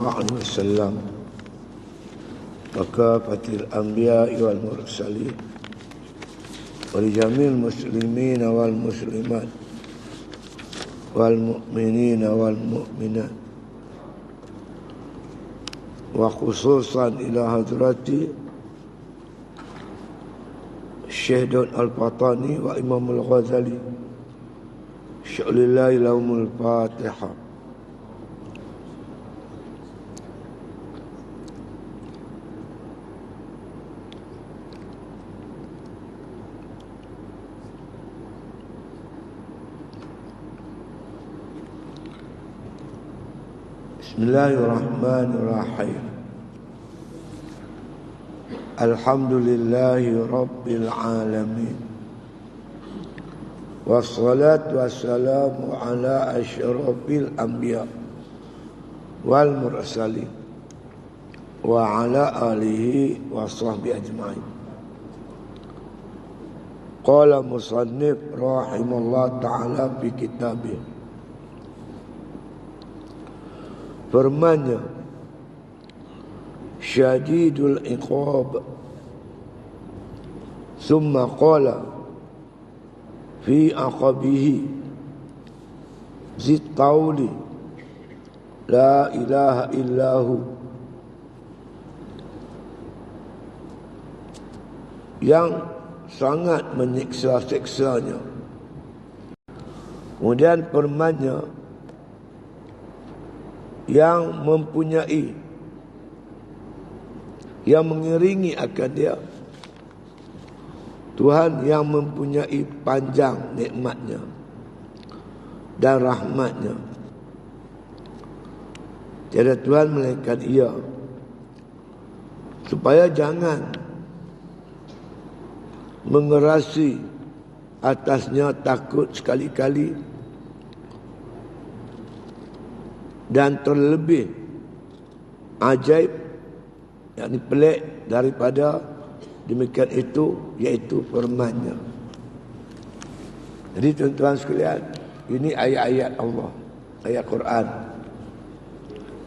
عليه وسلم وكافة الأنبياء والمرسلين ولجميع المسلمين والمسلمات والمؤمنين والمؤمنات وخصوصا إلى حضرة الشيخ دون البطاني وإمام الغزالي شأن الله لهم الفاتحة. Bismillahirrahmanirrahim. Alhamdulillahi Rabbil Alamin. Wassalatu wassalamu ala asyrafil anbiya wal mursalin wa ala alihi wa sahbihi ajma'in. Qala musannif rahimallahu ta'ala fi kitabih, firmannya, syadidul iqab, summa qala fi aqabihi zid qawli la ilaha illahu, yang sangat menyiksa-siksanya. Kemudian firmannya, yang mempunyai, yang mengiringi akan dia, Tuhan yang mempunyai panjang nikmatnya dan rahmatnya. Tiada Tuhan melainkan Ia, supaya jangan mengerasi atasnya takut sekali-kali, dan terlebih ajaib, yakni pelik daripada demikian itu, iaitu firman-Nya. Jadi tuan-tuan sekalian, ini ayat-ayat Allah, ayat Quran.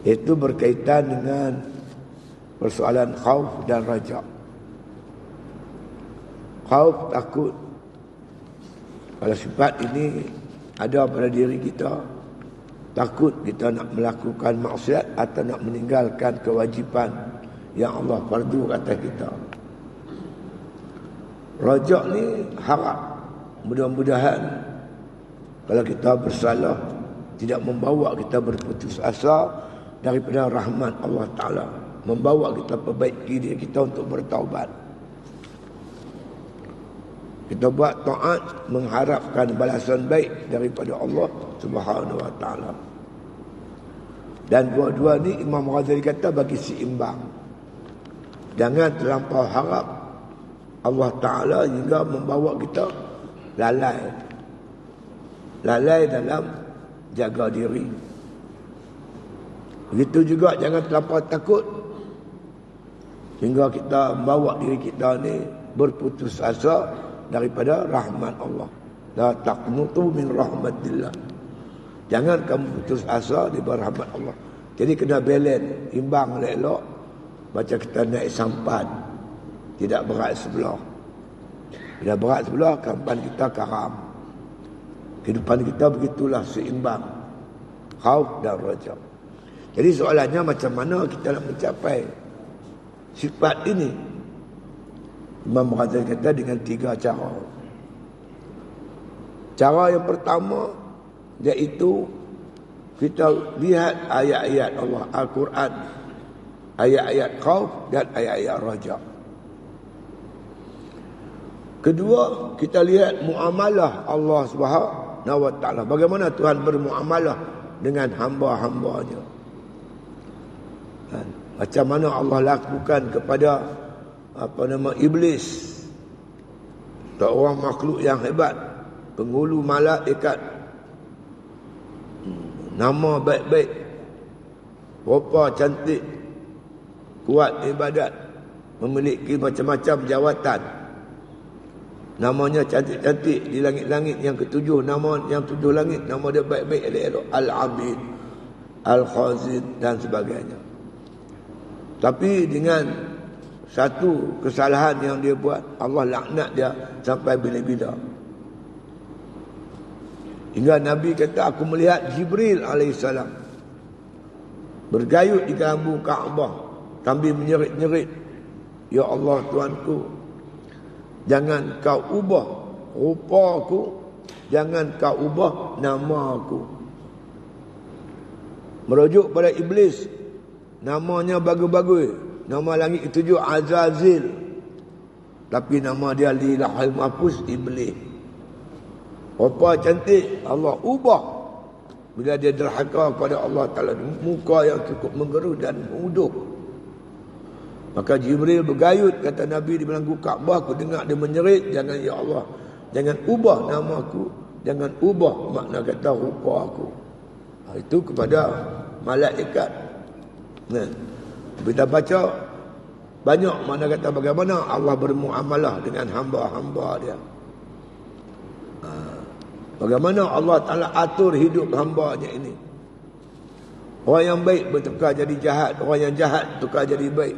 Itu berkaitan dengan persoalan khauf dan raja. Khauf, takut. Kalau sifat ini ada pada diri kita, takut kita nak melakukan maksiat atau nak meninggalkan kewajipan yang Allah fardu atas kita. Rajak ni harap mudah-mudahan kalau kita bersalah tidak membawa kita berputus asa daripada rahmat Allah Ta'ala, membawa kita perbaiki diri kita untuk bertaubat. Kita buat taat mengharapkan balasan baik daripada Allah Subhanahu wa Ta'ala. Dan dua-dua ni Imam Ghazali kata bagi seimbang. Jangan terlampau harap Allah Ta'ala hingga membawa kita lalai. Lalai dalam jaga diri. Begitu juga jangan terlampau takut hingga kita membawa diri kita ni berputus asa daripada rahmat Allah. La taqnutu min rahmatillah. Jangan kamu putus asa di rahmat Allah. Jadi kena balance, imbang elok. Macam kita naik sampan, tidak berat sebelah. Bila berat sebelah, kampan kita karam. Kehidupan kita begitulah, seimbang, khauf dan raja. Jadi soalannya, macam mana kita nak mencapai sifat ini? Imam Ghazali kata dengan 3 cara. Cara yang pertama, iaitu kita lihat ayat-ayat Allah, Al-Quran, ayat-ayat khauf dan ayat-ayat raja. Kedua, kita lihat muamalah Allah Subhanahu wa Ta'ala. Bagaimana Tuhan bermuamalah dengan hamba-hambanya. Macam mana Allah lakukan kepada iblis, seorang makhluk yang hebat, penghulu malaikat, nama baik-baik, rupa cantik, kuat ibadat, memiliki macam-macam jawatan, namanya cantik-cantik di langit-langit yang ketujuh, nama yang 7 langit, nama dia baik-baik, elok-elok, Al-Abid. Al-Khazin dan sebagainya. Tapi dengan satu kesalahan yang dia buat, Allah laknat dia sampai bila-bila. Hingga Nabi kata, aku melihat Jibril alaihissalam bergayut di kambu Kaabah sambil menyerit-nyerit, ya Allah Tuanku, jangan kau ubah rupaku, jangan kau ubah namaku. Merujuk pada iblis, namanya bagus-bagus, nama langit ketujuh Azazil, tapi nama dia di Lauhul Mahfuz Iblis. Rupa cantik, Allah ubah bila dia derhaka kepada Allah Ta'ala, muka yang cukup menggeru dan menguduh. Maka Jibril bergayut, kata Nabi, di belakang Kaabah, aku dengar dia menyerit, jangan ya Allah, jangan ubah namaku, jangan ubah makna kata rupa aku. Itu kepada malaikat. Nah, kita baca banyak mana kata bagaimana Allah bermuamalah dengan hamba-hamba dia. Bagaimana Allah Ta'ala atur hidup hamba-Nya ini. Orang yang baik bertukar jadi jahat, orang yang jahat tukar jadi baik.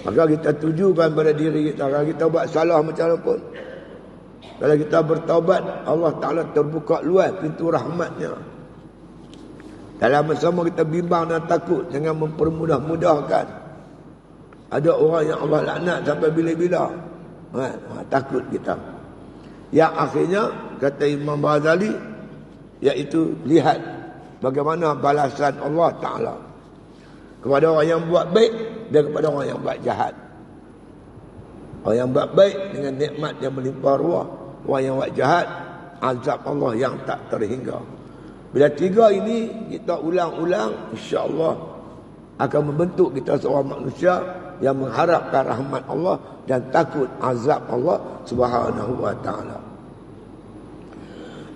Maka kita tujukan pada diri kita, kalau kita buat salah macam mana pun, kalau kita bertaubat, Allah Ta'ala terbuka luas pintu rahmat-Nya. Dalam bersama kita bimbang dan takut, jangan mempermudah-mudahkan. Ada orang yang Allah laknat sampai bila-bila. Takut kita. Yang akhirnya kata Imam Ghazali, iaitu lihat bagaimana balasan Allah Ta'ala kepada orang yang buat baik dan kepada orang yang buat jahat. Orang yang buat baik dengan nikmat yang melimpah ruah, orang yang buat jahat azab Allah yang tak terhingga. Bila tiga ini kita ulang-ulang, insya-Allah akan membentuk kita seorang manusia yang mengharapkan rahmat Allah dan takut azab Allah Subhanahu wa taala.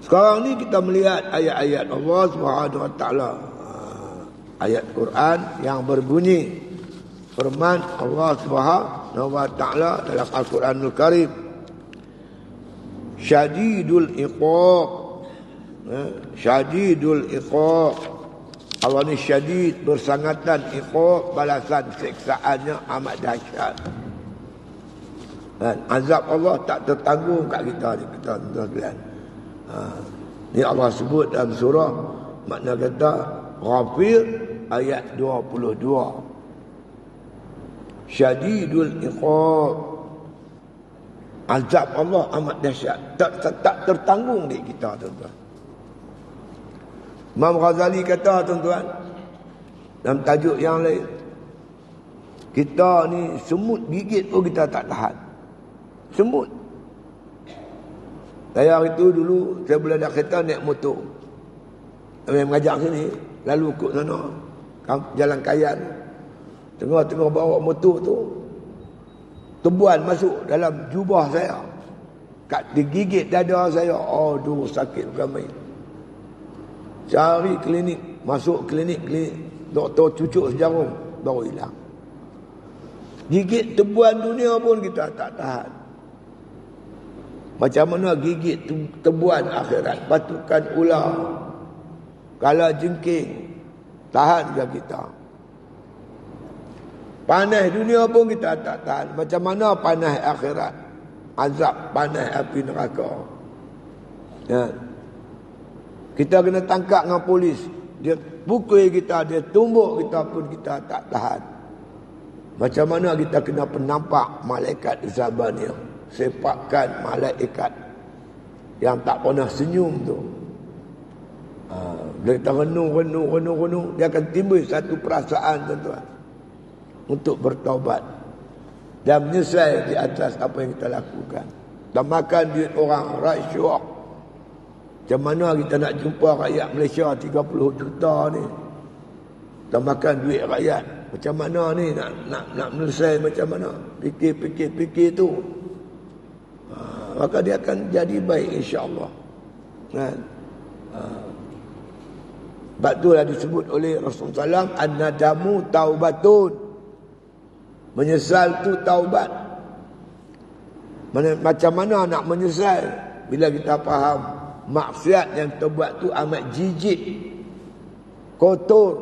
Sekarang ni kita melihat ayat-ayat Allah Subhanahu wa taala. Ayat Quran yang berbunyi firman Allah Subhanahu wa taala dalam Al-Quranul Karim, Syadidul Iqab. Syadidul Iqab. Allah ni syadid, bersangatan, iqab, balasan siksaannya amat dahsyat. Dan azab Allah tak tertanggung kat kita ni, tuan-tuan. Ni Allah sebut dalam surah, makna kata Ghafir ayat 22. Syadidul iqab. Azab Allah amat dahsyat, tak tertanggung di kita, tuan-tuan. Imam Ghazali kata, tuan-tuan, dalam tajuk yang lain, kita ni semut gigit pun kita tak tahan. Semut. Saya hari tu dulu, saya boleh ada kereta naik motor. Saya mengajak sini, lalu ikut sana, Jalan Kayan. Tengah-tengah bawa motor tu, tebuan masuk dalam jubah saya. Digigit dada saya. Aduh, sakit bukan main. Cari klinik, masuk klinik, doktor cucuk sejarum, baru hilang. Gigit tebuan dunia pun kita tak tahan. Macam mana gigit tebuan akhirat? Patukan ular, kala jengking, tahan ke kita? Panas dunia pun kita tak tahan. Macam mana panas akhirat? Azab panas api neraka. Ya. Kita kena tangkap dengan polis. Dia pukul kita, dia tumbuk kita pun kita tak tahan. Macam mana kita kena penampak malaikat Zabaniyah. Sepakan malaikat yang tak pernah senyum tu. Bila kita renung, dia akan timbul satu perasaan, tuan-tuan, untuk bertaubat dan menyesal di atas apa yang kita lakukan. Dan makan duit orang, rasuah. Macam mana kita nak jumpa rakyat Malaysia 30 juta ni? Kita makan duit rakyat. Macam mana ni nak menyelesai macam mana? Fikir tu. Maka dia akan jadi baik, insya-Allah. Kan? Sebab itulah disebut oleh Rasulullah SAW, an-nadamu taubatun. Menyesal tu taubat. Macam mana nak menyesal? Bila kita faham maksiat yang terbuat tu amat jijik, kotor,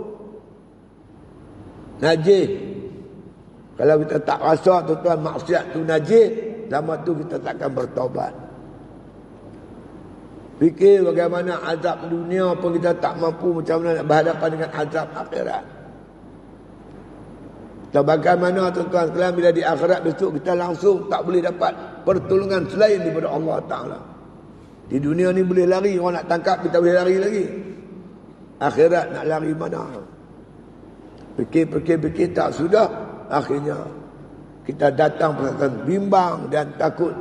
najis. Kalau kita tak rasa tuan-tuan maksiat tu najis, lama tu kita takkan bertaubat. Fikir bagaimana azab dunia pun kita tak mampu, macam mana nak berhadapan dengan azab akhirat. Dan bagaimana tuan-tuan sekalian, bila di akhirat besok kita langsung tak boleh dapat pertolongan selain daripada Allah Ta'ala. Di dunia ni boleh lari, orang nak tangkap kita boleh lari lagi. Akhirat nak lari mana? Fikir tak sudah, akhirnya kita datang perasaan bimbang dan takut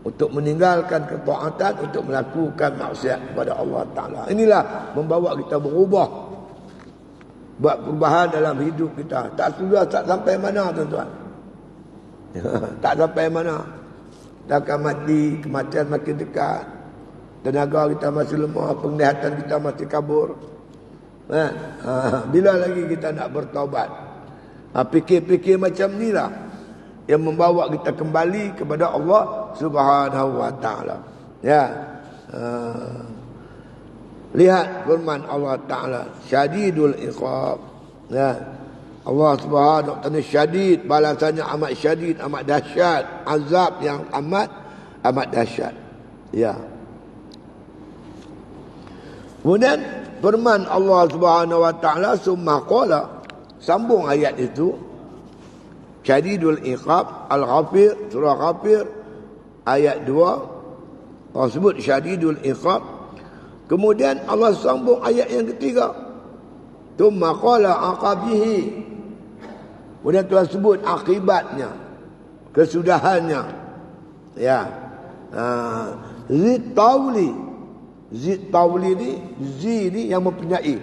untuk meninggalkan ketaatan, untuk melakukan maksiat kepada Allah Ta'ala. Inilah membawa kita berubah, buat perubahan dalam hidup kita. Tak sudah, tak sampai mana tuan-tuan. Tak sampai mana. Kita akan mati, kematian makin dekat. Tenaga kita masih lemah, penglihatan kita masih kabur. Bila lagi kita nak bertaubat? Fikir-fikir macam ni lah yang membawa kita kembali kepada Allah Subhanahu wa Ta'ala. Ya. Lihat firman Allah Ta'ala, syadidul iqab. Ya. Allah Subhanahu wa Ta'ala syadid, balasannya amat syadid, amat dahsyat, azab yang amat dahsyat. Ya. Kemudian firman Allah Subhanahu wa Ta'ala, summa qala, sambung ayat itu, syadidul iqab, Al-Ghafir, surah Ghafir ayat 2. Allah sebut syadidul iqab. Kemudian Allah sambung ayat yang ketiga, thumma qala aqabihi. Kemudian Tuhan sebut akibatnya, kesudahannya. Ya. Zid tauli ni, zi ni yang mempunyai,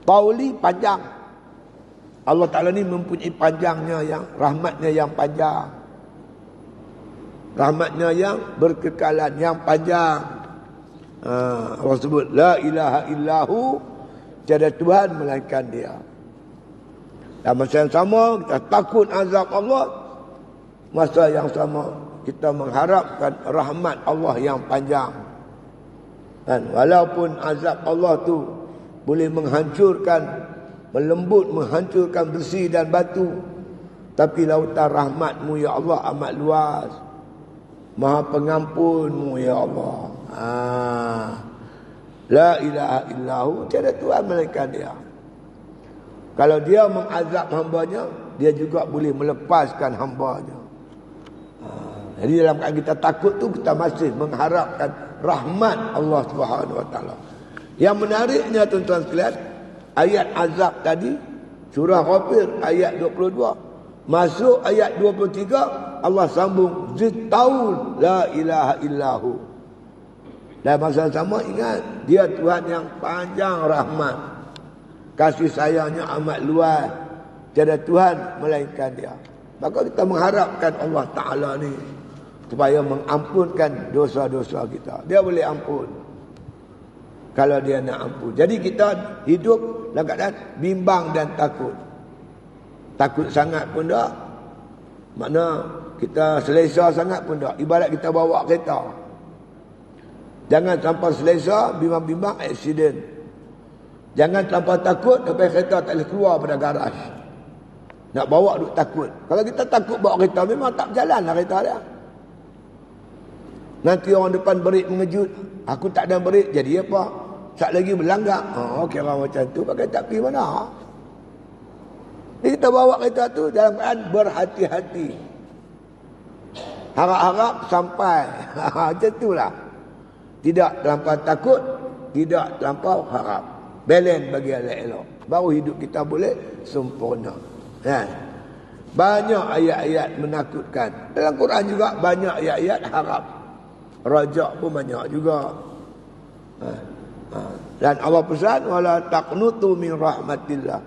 tauli panjang. Allah Ta'ala ni mempunyai panjangnya, yang rahmatnya yang panjang, rahmatnya yang berkekalan, yang panjang. Allah sebut la ilaha illahu, tiada Tuhan melainkan Dia. Dan masa yang sama kita takut azab Allah, masa yang sama kita mengharapkan rahmat Allah yang panjang. Dan walaupun azab Allah tu boleh menghancurkan, melembut, menghancurkan besi dan batu, tapi lautan rahmat-Mu ya Allah amat luas. Maha pengampun-Mu ya Allah. La ilaha illahu, tiada Tuhan melainkan Dia. Kalau Dia mengazab hamba-Nya, Dia juga boleh melepaskan hamba-Nya. Jadi dalam keadaan kita takut tu, kita masih mengharapkan rahmat Allah Subhanahu wa Ta'ala. Yang menariknya tuan-tuan sekalian, ayat azab tadi, surah Ghafir ayat 22, masuk ayat 23, Allah sambung zittaul la ilaha illahu. Dan masa sama ingat, Dia Tuhan yang panjang rahmat, kasih sayangnya amat luas, tiada Tuhan melainkan Dia. Maka kita mengharapkan Allah Ta'ala ni supaya mengampunkan dosa-dosa kita. Dia boleh ampun kalau Dia nak ampun. Jadi kita hidup dalam keadaan bimbang dan takut. Takut sangat pun tak, makna kita selesa sangat pun tak. Ibarat kita bawa kereta, jangan tanpa selesa, bimbang-bimbang, aksiden. Jangan tanpa takut, sampai kereta tak boleh keluar pada garaj. Nak bawa duk takut. Kalau kita takut bawa kereta, memang tak berjalan lah kereta dia. Nanti orang depan berit mengejut, aku tak ada berit, jadi apa? Sat lagi berlanggar. Kira macam tu, pakai tak pergi mana? Jadi kita bawa kereta tu dalam keadaan berhati-hati. Harap-harap sampai. Macam itulah. Tidak terlampau takut, tidak terlampau harap. Balance bagi elok-elok. Baru hidup kita boleh sempurna. Banyak ayat-ayat menakutkan. Dalam Quran juga banyak ayat-ayat harap. Rajak pun banyak juga. Dan Allah pesan, wala taqnutu min rahmatillah.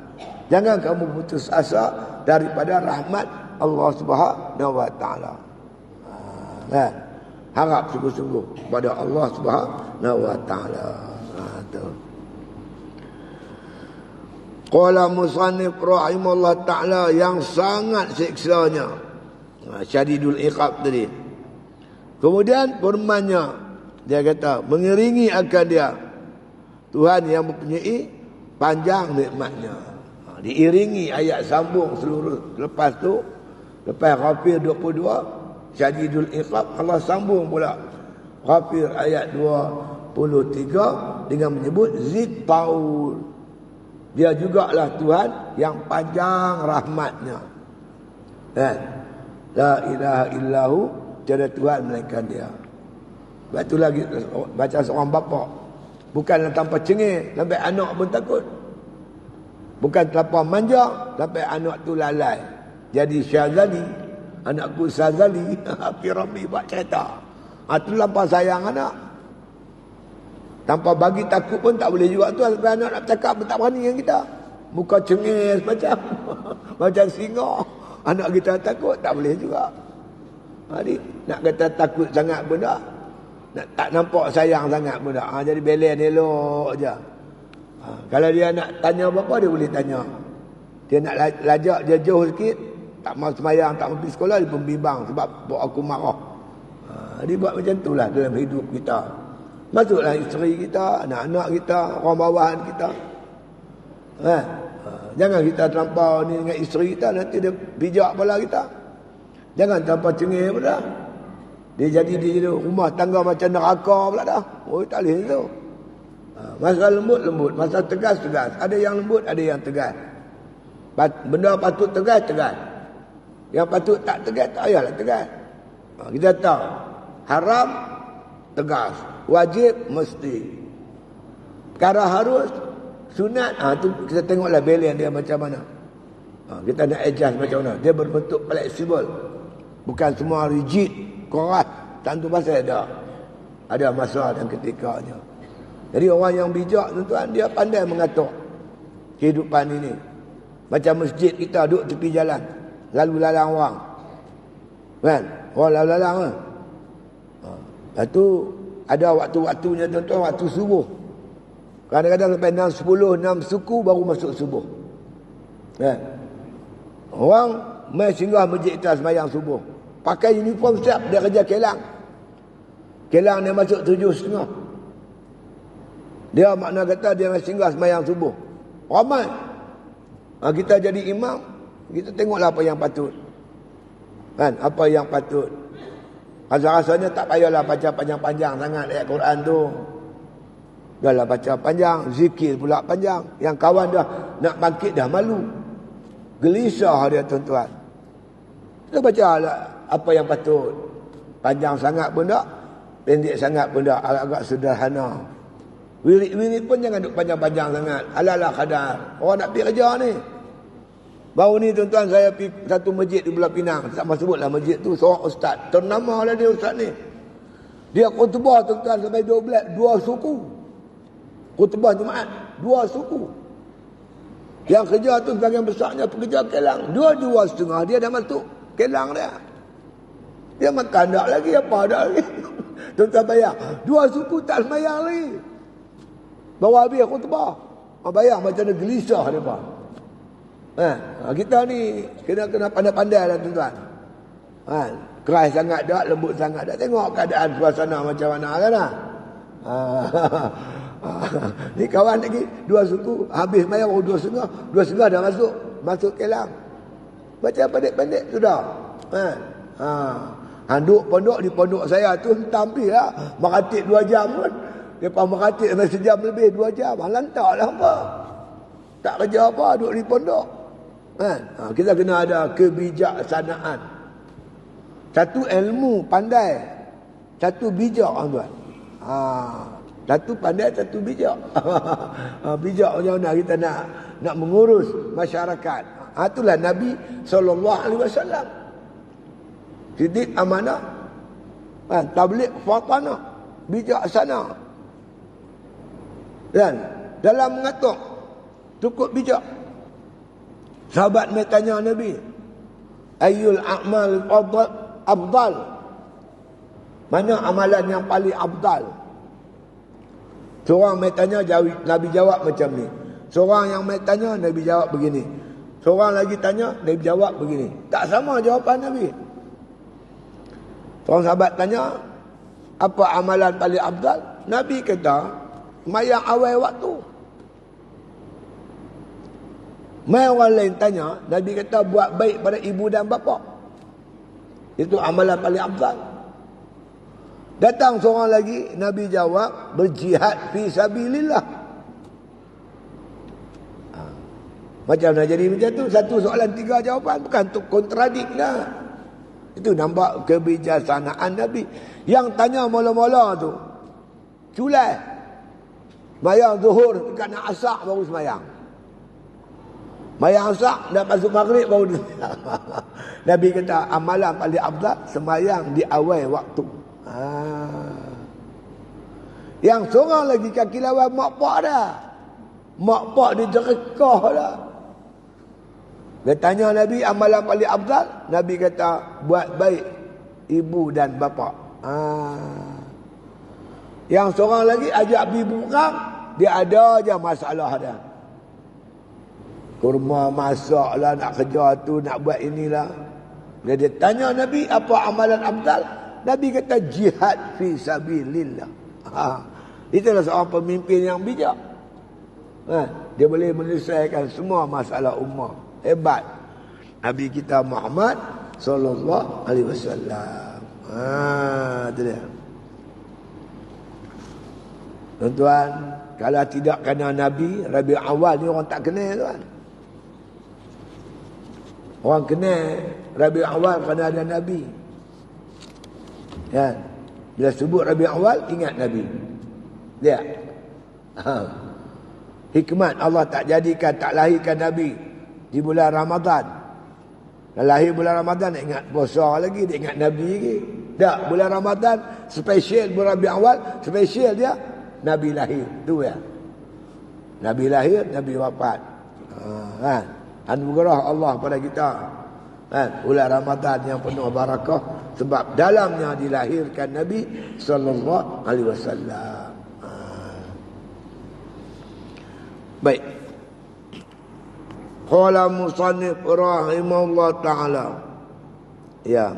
Jangan kamu putus asa daripada rahmat Allah Subhanahu wa Ta'ala. Harap sungguh-sungguh pada Allah Subhanahu wa Ta'ala. Qala musannif rahimahullah ta'ala, yang sangat siksanya, syadidul iqab tadi. Kemudian firman-Nya, Dia kata mengiringi akan Dia Tuhan yang mempunyai panjang nikmatnya. Diiringi ayat sambung seluruh. Lepas tu, lepas Ghafir 22, Syadidul Iqab, Allah sambung pula Ghafir ayat 23 dengan menyebut Zid Taul. Dia jugalah Tuhan yang panjang rahmatnya. La ilaha illahu, tiada Tuhan melainkan dia. Sebab tu lagi baca seorang bapa, bukanlah tanpa cengih, sampai anak pun takut. Bukan terlampau manja, sampai anak tu lalai. Jadi Syazali, anakku Syazali, Pirami buat cerita. Itu lampau sayang anak. Tanpa bagi takut pun tak boleh juga tu. Sampai anak nak cakap pun tak berani dengan kita. Muka cengis macam macam singa. Anak kita takut, tak boleh juga. Jadi nak kata takut sangat pun tak. Nak tak nampak sayang sangat pun tak. Jadi belen elok je. Kalau dia nak tanya apa-apa, dia boleh tanya. Dia nak lajak dia jauh sikit, tak mau semayang, tak mau pergi sekolah, dia pun bimbang sebab buat aku marah. Dia buat macam itulah dalam hidup kita. Masuklah isteri kita, anak-anak kita, orang bawahan kita. Jangan kita terlampau ni dengan isteri kita, nanti dia bijak pula kita. Jangan terlampau cengih pula. Dia jadi rumah tangga macam neraka pula dah. Oh, tak boleh tu. Masa lembut, masa tegas. Ada yang lembut, ada yang tegas. Benda patut tegas. Yang patut tak tegas, tak payahlah tegas. Kita tahu, haram, tegas. Wajib, mesti. Perkara harus, sunat, tu kita tengoklah balance dia macam mana. Kita nak adjust macam mana. Dia berbentuk fleksibel. Bukan semua rigid, keras. Tentu pasal ada masa dan ketikanya. Jadi orang yang bijak tuan-tuan, dia pandai mengatur kehidupan ini. Macam masjid kita duduk tepi jalan, lalu lalang orang. Kan? Orang lalu lalang kan? Lepas tu ada waktu-waktunya tuan-tuan, waktu subuh. Kadang-kadang sampai 6 suku baru masuk subuh. Kan? Orang mai singgah masjid kita sembahyang subuh. Pakai uniform siap, dia kerja kelang. Kelang dia masuk 7.30. Dia makna kata dia masih singgah sembahyang subuh. Ramai. Kita jadi imam, kita tengoklah apa yang patut. Kan? Apa yang patut. Rasa-rasanya tak payahlah baca panjang-panjang sangat ayat Quran tu. Dahlah baca panjang, zikir pula panjang. Yang kawan dah nak bangkit dah malu. Gelisah dia tuan-tuan. Kita baca lah apa yang patut. Panjang sangat pun tak, pendek sangat pun tak, agak-agak sederhana. Wirid-wirid pun jangan duk panjang-panjang sangat. Ala-ala kadar. Orang nak pergi kerja ni. Baru ni tuan-tuan, saya pergi satu masjid di Pulau Pinang. Tak mahu sebutlah masjid tu. Seorang ustaz. Ternama lah dia ustaz ni. Dia khutbah tuan-tuan sampai 12. 2 suku. Khutbah Jumaat. 2 suku. Yang kerja tu sebagian besarnya pekerja kelang. 2.30 dia dah masuk kelang dia. Dia makan tak lagi. Apa tak lagi. Tuan-tuan bayar. 2 suku tak semayang lagi. Baru habis khutbah. Bayang macam mana gelisah mereka. Kita ni kena pandai-pandai lah tuan-tuan. Keras sangat tak, lembut sangat tak. Tengok keadaan suasana macam mana kan lah. Ni kawan lagi 2 suku. Habis mayang baru 2.30 dah masuk kelang. Baca pendek-pendek sudah. Duduk pondok, di pondok saya tu tampil lah. Meratik 2 jam pun. Lepas meratik sampai sejam lebih, 2 jam. Lantak lah apa. Tak kerja apa, duduk di pondok. Kita kena ada kebijaksanaan. Satu ilmu, pandai. Satu bijak, tuan. Satu pandai, satu bijak. Bijak macam mana kita nak mengurus masyarakat. Itulah Nabi SAW. Sidik amanah. Tabligh fatanah. Bijaksana. Dan dalam mengatur cukup bijak. Sahabat mai tanya Nabi, ayyul a'mal afdal? Mana amalan yang paling afdal? Seorang mai tanya, Nabi jawab macam ni. Seorang yang mai tanya, Nabi jawab begini. Seorang lagi tanya, Nabi jawab begini. Tak sama jawapan Nabi. Seorang sahabat tanya, apa amalan paling afdal? Nabi kata, semayang awal waktu. Mai orang lain tanya, Nabi kata buat baik pada ibu dan bapa. Itu amalan paling afdal. Datang seorang lagi, Nabi jawab, berjihad fi sabilillah. Macam nak jadi macam tu, satu soalan tiga jawapan, bukan untuk kontradik dah. Itu nampak kebijaksanaan Nabi. Yang tanya mula-mula tu, culai. Mayang zuhur, dekat nak asak baru semayang. Mayang asak, dah masuk maghrib baru Nabi kata, amalan paling afdal semayang di awal waktu. Yang seorang lagi kaki lawan mak pak dah. Mak pak dia jerekah dah. Dia tanya Nabi, amalan paling afdal? Nabi kata, buat baik ibu dan bapa. Yang seorang lagi ajak pergi bukan, dia ada je masalah dah. Kurma masak lah, nak kerja tu, nak buat inilah. Dia tanya Nabi, apa amalan afdal? Nabi kata, jihad fi sabilillah. Itulah seorang pemimpin yang bijak. Dia boleh menyelesaikan semua masalah ummah. Hebat Nabi kita Muhammad sallallahu alaihi wasallam. Itu dia. Tuan-tuan, kalau tidak kena Nabi, Rabiul Awal ni orang tak kenal tuan. Orang kenal Rabiul Awal kerana ada Nabi. Ya. Bila sebut Rabiul Awal, ingat Nabi. Lihat. Hikmat Allah tak jadikan, tak lahirkan Nabi di bulan Ramadan. Kalau lahir bulan Ramadan, nak ingat puasa lagi, dia ingat Nabi lagi. Tak, bulan Ramadan spesial, bulan Rabiul Awal spesial dia Nabi lahir. Tu ya. Nabi lahir, Nabi wafat. Anugerah Allah pada kita. Bulan Ramadan yang penuh barakah sebab dalamnya dilahirkan Nabi sallallahu alaihi wasallam. Baik. Qala musannif rahimahullah ta'ala. Ya.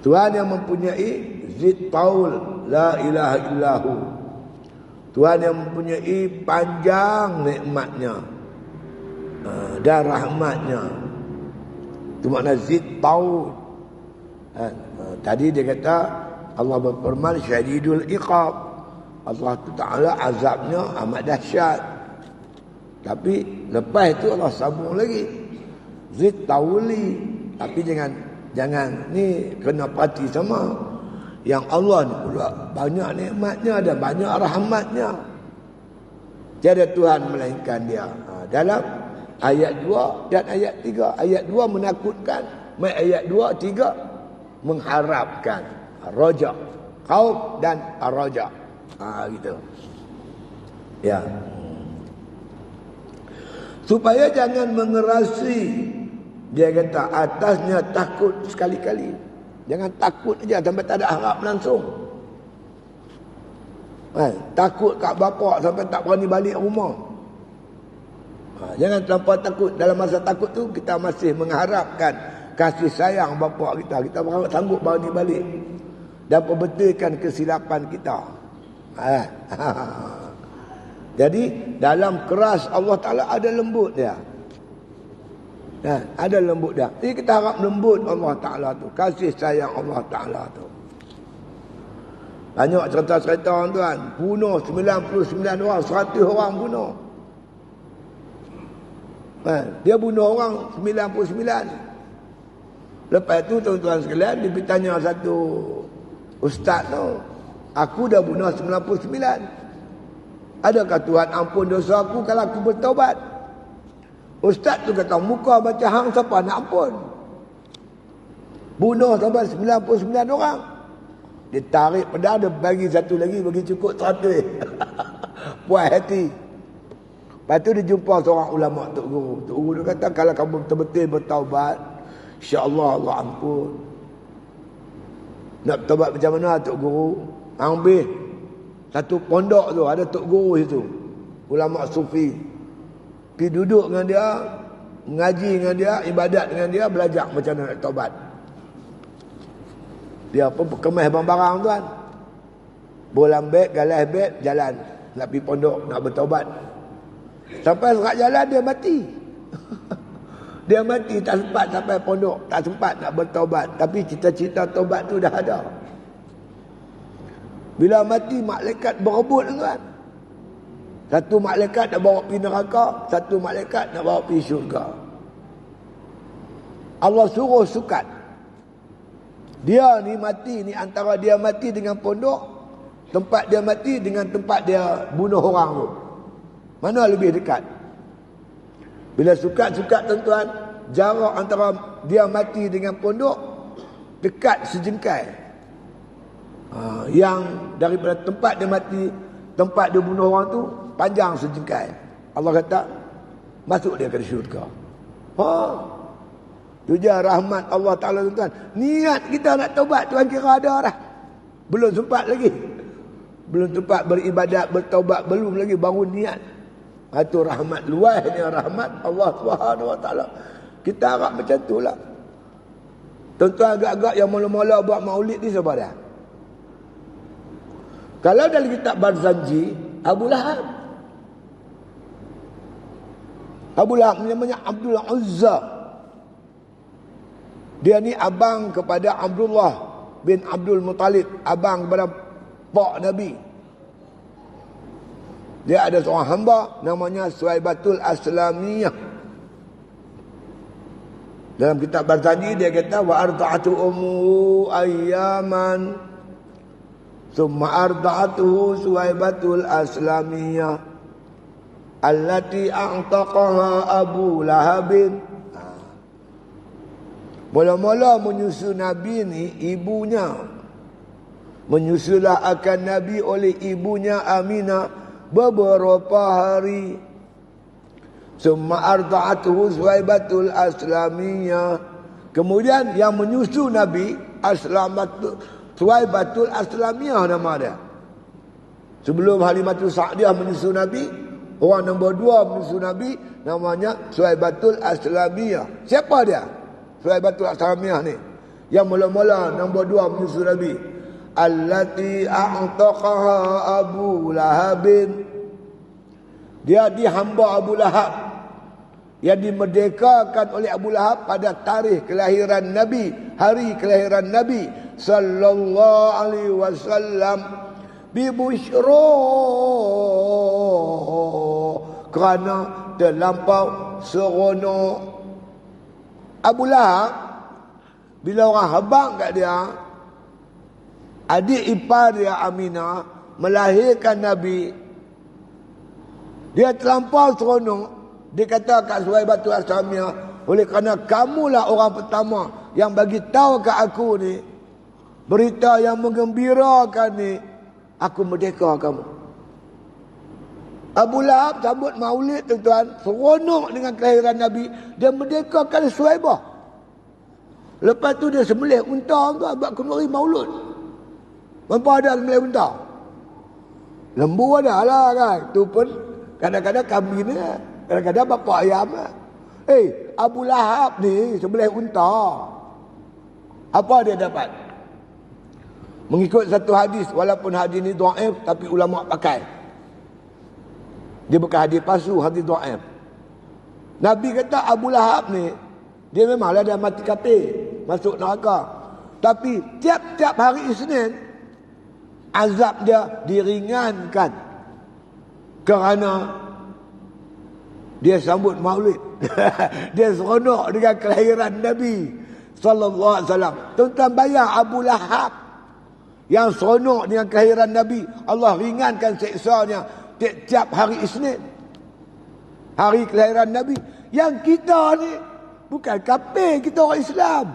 Tuhan yang mempunyai zid taul la ilaha illahu. Tuhan yang mempunyai panjang nikmatnya dan rahmatnya. Itu makna zid taul. Tadi dia kata Allah berfirman syadidul iqab. Allah Ta'ala azabnya amat dahsyat. Tapi lepas itu Allah sambung lagi. Zid tauli. Tapi jangan ni kena parti sama. Yang Allah ni pula banyak nikmatnya dan banyak rahmatnya. Tiada Tuhan melainkan dia. Dalam ayat 2 dan ayat 3. Ayat 2 menakutkan. Ayat 2, 3 mengharapkan. Raja. Khauf dan raja. Gitu. Ya. Supaya jangan mengerasi. Dia kata atasnya takut sekali-kali. Jangan takut aja sampai tak ada harap langsung. Takut kat bapak sampai tak berani balik rumah. Jangan terlampau takut. Dalam masa takut tu kita masih mengharapkan kasih sayang bapak kita. Kita sanggup berani balik dan perbetulkan kesilapan kita. Jadi dalam keras Allah Ta'ala ada lembut dia. Ada lembut dia. Jadi kita harap lembut Allah Ta'ala tu. Kasih sayang Allah Ta'ala tu. Banyak cerita-cerita tuan. Bunuh 99 orang, 100 orang bunuh. Dia bunuh orang 99. Lepas tu tuan-tuan sekalian, dia bertanya satu ustaz tu. Aku dah bunuh 99. Adakah Tuhan ampun dosa aku kalau aku bertaubat? Ustaz tu kata, muka macam hang siapa nak ampun? Bunuh sampai 99 orang. Dia tarik pedang, dia bagi satu lagi, bagi cukup 100. Puas hati. Lepas tu dia jumpa seorang ulama Tok Guru. Tok Guru dia kata, kalau kamu betul-betul bertaubat, insya-Allah Allah ampun. Nak bertaubat macam mana Tok Guru? Ambil satu pondok tu, ada Tok Guru itu, ulama sufi. Pergi duduk dengan dia, mengaji dengan dia, ibadat dengan dia, belajar macam mana nak taubat. Dia pun kemas barang-barang tuan. Bolam beg, galas beg, jalan. nak pergi pondok, nak bertaubat. Sampai serat jalan dia mati. Dia mati tak sempat sampai pondok, tak sempat nak bertaubat. Tapi cita-cita taubat tu dah ada. Bila mati, malaikat berebut tuan. Satu malaikat nak bawa pergi neraka, satu malaikat nak bawa pergi syurga. Allah suruh sukat. Dia ni mati ni antara dia mati dengan pondok, tempat dia mati dengan tempat dia bunuh orang tu. Mana lebih dekat? Bila sukat-sukat tuan-tuan, jarak antara dia mati dengan pondok dekat sejengkai. Yang daripada tempat dia mati, tempat dia bunuh orang tu panjang sejengkai. Allah kata masuk dia ke syurga. Tu je rahmat Allah Ta'ala tuan-tuan. Niat kita nak taubat Tuhan kira ada dah. Belum sempat lagi. Belum sempat beribadat, bertaubat, belum lagi bangun niat. Itu rahmat luasnya rahmat Allah Subhanahu Wa Ta'ala. Kita harap macam tu lah. Tuan-tuan agak-agak yang mula-mula buat maulid ni siapa dah? Kalau dalam kitab Barzanji, Abu Lahab. Abu Lahab namanya Abdul Uzza. Dia ni abang kepada Abdullah bin Abdul Muttalib, abang kepada pak Nabi. Dia ada seorang hamba namanya Suhaibatul Aslamiyah. Dalam kitab Barzanji dia kata wa arda'atu ummu ayyaman thumma arda'atuhu Suhaibatul Aslamiyah allati a'taqaha Abu Lahabin. Mula-mula menyusu Nabi ni ibunya. Menyusulah akan Nabi oleh ibunya Aminah beberapa hari. Summa arda'atuhu Suhaibatul Aslamiyah. Kemudian yang menyusu Nabi Suhaibatul Aslamiyah nama dia. Sebelum Halimatul Sa'diyah menyusu Nabi, orang nombor 2 menyusu Nabi namanya Suhaibatul Aslamiyah. Siapa dia? Suhaibatul Aslamiyah ni yang mula-mula nombor 2 menyusu Nabi. Allati a'taqaha Abu Lahabin. Dia dihamba Abu Lahab, yang dimerdekakan oleh Abu Lahab pada tarikh kelahiran Nabi, hari kelahiran Nabi sallallahu alaihi wasallam, bi busyra, kerana terlampau seronok. Abu Lahab bila orang habang kat dia, adik ipar dia Aminah melahirkan Nabi, dia terlampau seronok. Dia kata kat Suhaibatul Aslamiyah, oleh kerana kamulah orang pertama yang bagi tahu kat aku ni berita yang menggembirakan ni, aku merdeka kamu. Abu Lahab sambut maulid tuan-tuan, seronok dengan kelahiran Nabi, dia merdekakan Suhaibah. Lepas tu dia sembelih unta tu buat kenduri maulud. Mampu ada sembelih unta? Lembu ada lah kan. Tu pun kadang-kadang kambing ni, kadang-kadang bapak ayam lah. Abu Lahab ni sembelih unta. Apa dia dapat? Mengikut satu hadis, walaupun hadis ni dhaif, tapi ulama pakai. Dia bukan hadis palsu, hadis dhaif. Nabi kata Abu Lahab ni, dia memanglah dah mati kafir, masuk neraka. Tapi tiap-tiap hari Isnin, azab dia diringankan. Kerana dia sambut maulid. Dia seronok dengan kelahiran Nabi sallallahu alaihi wasallam. Tuan-tuan bayang Abu Lahab yang seronok dengan kelahiran Nabi, Allah ringankan siksanya tiap hari Isnin, hari kelahiran Nabi. Yang kita ni bukan kafir, kita orang Islam,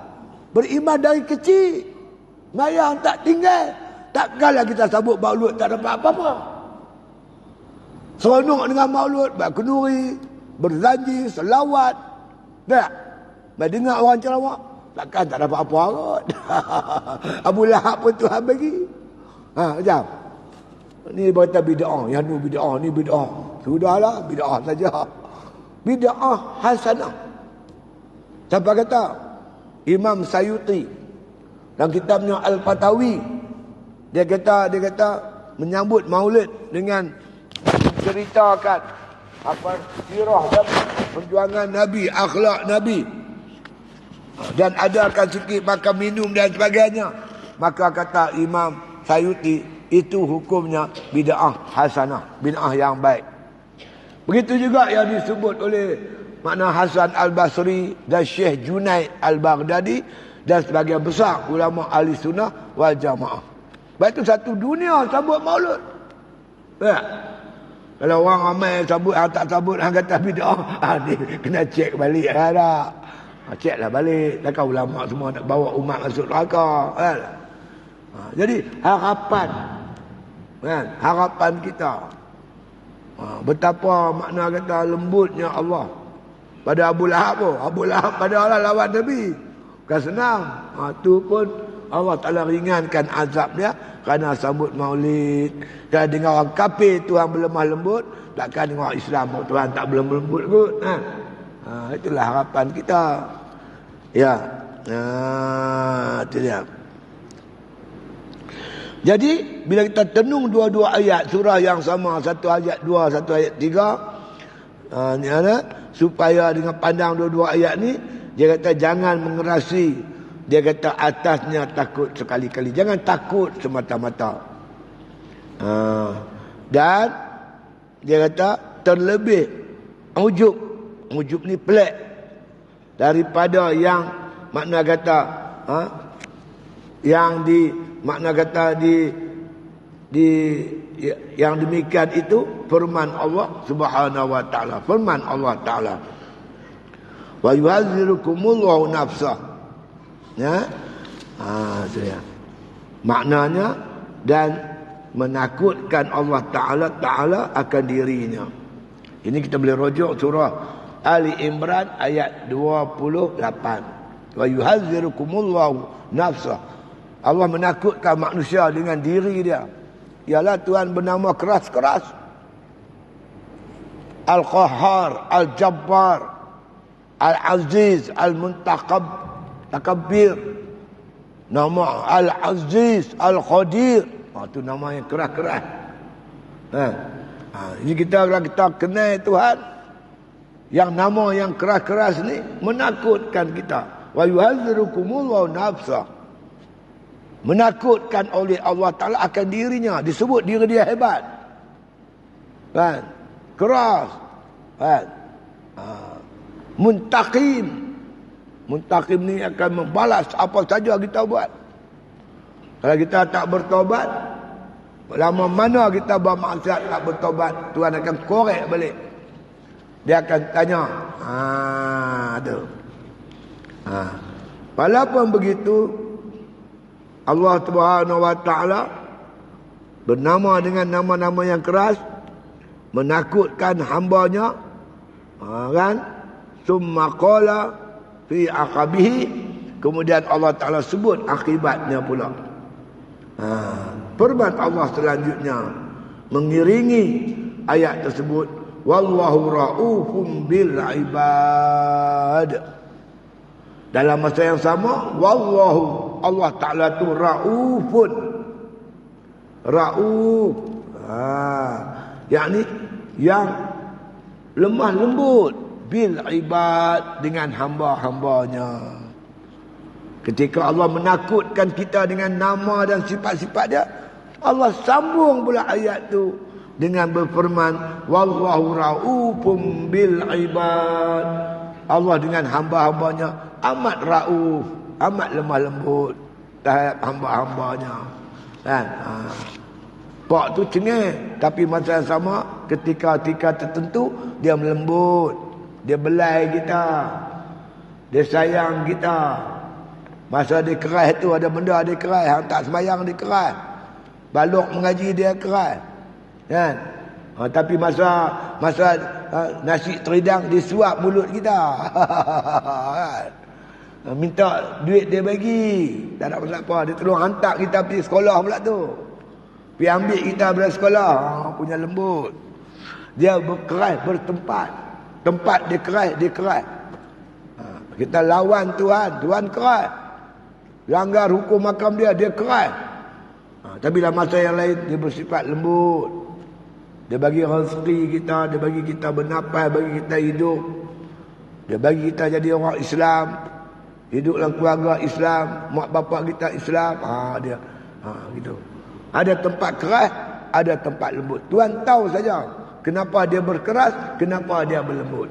beriman dari kecil, mayang tak tinggal. Takkanlah kita sambut maulud tak dapat apa-apa. Seronok dengan maulud, berkenduri, berzanji, selawat. Tak? Dengar orang ceramah, takkan tak dapat apa kot. Abu Lahab pun Tuhan bagi. Macam ni berkata bid'ah, yang ni bid'ah, ni bid'ah. Sudahlah, bid'ah saja. Bid'ah hasanah. Siapa kata? Imam Sayuti dalam kitabnya Al-Fatawi, dia kata menyambut maulid dengan ceritakan apa sirah dan perjuangan Nabi, akhlak Nabi, dan adakan sikit makan minum dan sebagainya, maka kata Imam Sayuti, itu hukumnya bid'ah hasanah, bid'ah yang baik. Begitu juga yang disebut oleh makna Hasan Al-Basri dan Syekh Junaid Al-Baghdadi dan sebagian besar ulama ahli sunnah wal jamaah. Baik, itu satu dunia sambut maulud. Ya. Kalau orang ramai sabut, tak sabut, hang kata bid'ah, dia kena cek balik. Tak. Ceklah balik. Takkan ulama semua nak bawa umat masuk neraka. Jadi harapan, kan? Harapan kita, betapa makna kata lembutnya Allah pada Abu Lahab pun. Abu Lahab pada Allah lawan Nabi. Bukan senang. Itu pun Allah Ta'ala ringankan azab dia kerana sambut maulid. Kalau dengar orang kafir Tuhan berlemah lembut, takkan dengar orang Islam Tuhan tak berlemah lembut kot. Itulah harapan kita. Ya. Itu dia. Jadi bila kita tenung dua-dua ayat surah yang sama, satu ayat 2, satu ayat 3, ni ada supaya dengan pandang dua-dua ayat ni, dia kata jangan mengerasi. Dia kata atasnya takut sekali-kali. Jangan takut semata-mata. Dan dia kata terlebih ujub. Ujub ni pelik daripada yang makna kata yang di makna kata di yang demikian itu firman Allah Subhanahu wa taala. Firman Allah Taala. Wa yuhazzirukumullahu nafsah. Ya. Itu ya. Maknanya dan menakutkan Allah Taala akan dirinya. Ini kita boleh rujuk surah Ali Imran ayat 28. Wa yuhazzirukumullahu nafsah. Allah menakutkan manusia dengan diri dia. Ialah Tuhan bernama keras-keras. Al-Qahhar, Al-Jabbar, Al-Aziz, Al-Muntaqab, Takabbir. Nama Al-Aziz, Al-Qadir. Itu nama yang keras-keras. Ini kalau kita kenal Tuhan, yang nama yang keras-keras ni menakutkan kita. Wa yuhazzirukumullahu nafsah. Menakutkan oleh Allah Ta'ala akan dirinya. Disebut diri dia hebat. Kan? Keras. Kan? Muntaqim. Muntaqim ni akan membalas apa saja kita buat. Kalau kita tak bertobat, lama mana kita bermaksiat tak bertobat, Tuhan akan korek balik. Dia akan tanya. Walaupun begitu, Allah Subhanahu wa taala bernama dengan nama-nama yang keras, menakutkan hamba-Nya, kan? Summa qala fi aqabihi, kemudian Allah Taala sebut akibatnya pula. Firman Allah selanjutnya mengiringi ayat tersebut, wallahu raufum bil ibad. Dalam masa yang sama, wallahu, Allah Ta'ala tu raufun. Rauf. Yakni yang lemah lembut bil ibad, dengan hamba-hambanya. Ketika Allah menakutkan kita dengan nama dan sifat-sifat dia, Allah sambung pula ayat tu dengan berfirman, wallahu raufum bil ibad. Allah dengan hamba-hambanya amat rauf, amat lemah lembut terhadap hamba-hambanya. Kan? Pak tu cengeng, tapi masa yang sama ketika tertentu dia melembut, dia belai kita, dia sayang kita. Masa dia keras tu ada benda dia keras, hang tak sembahyang dia keras. Balok mengaji dia keras. Kan? Tapi masa nasi teridang dia suap mulut kita. Minta duit dia bagi, tak ada pasal apa, dia tolong hantar kita pergi sekolah pula tu. Pergi ambil kita dari sekolah. Punya lembut. Dia berkeras bertempat. Tempat dia keras. Kita lawan Tuhan, Tuhan keras. Langgar hukum makam dia keras. Tapi dalam masa yang lain dia bersifat lembut. Dia bagi rezeki kita, dia bagi kita bernapas, bagi kita hidup. Dia bagi kita jadi orang Islam, hidup dalam keluarga Islam, mak bapak kita Islam. Gitu. Ada tempat keras, ada tempat lembut. Tuhan tahu saja kenapa dia berkeras, kenapa dia berlembut.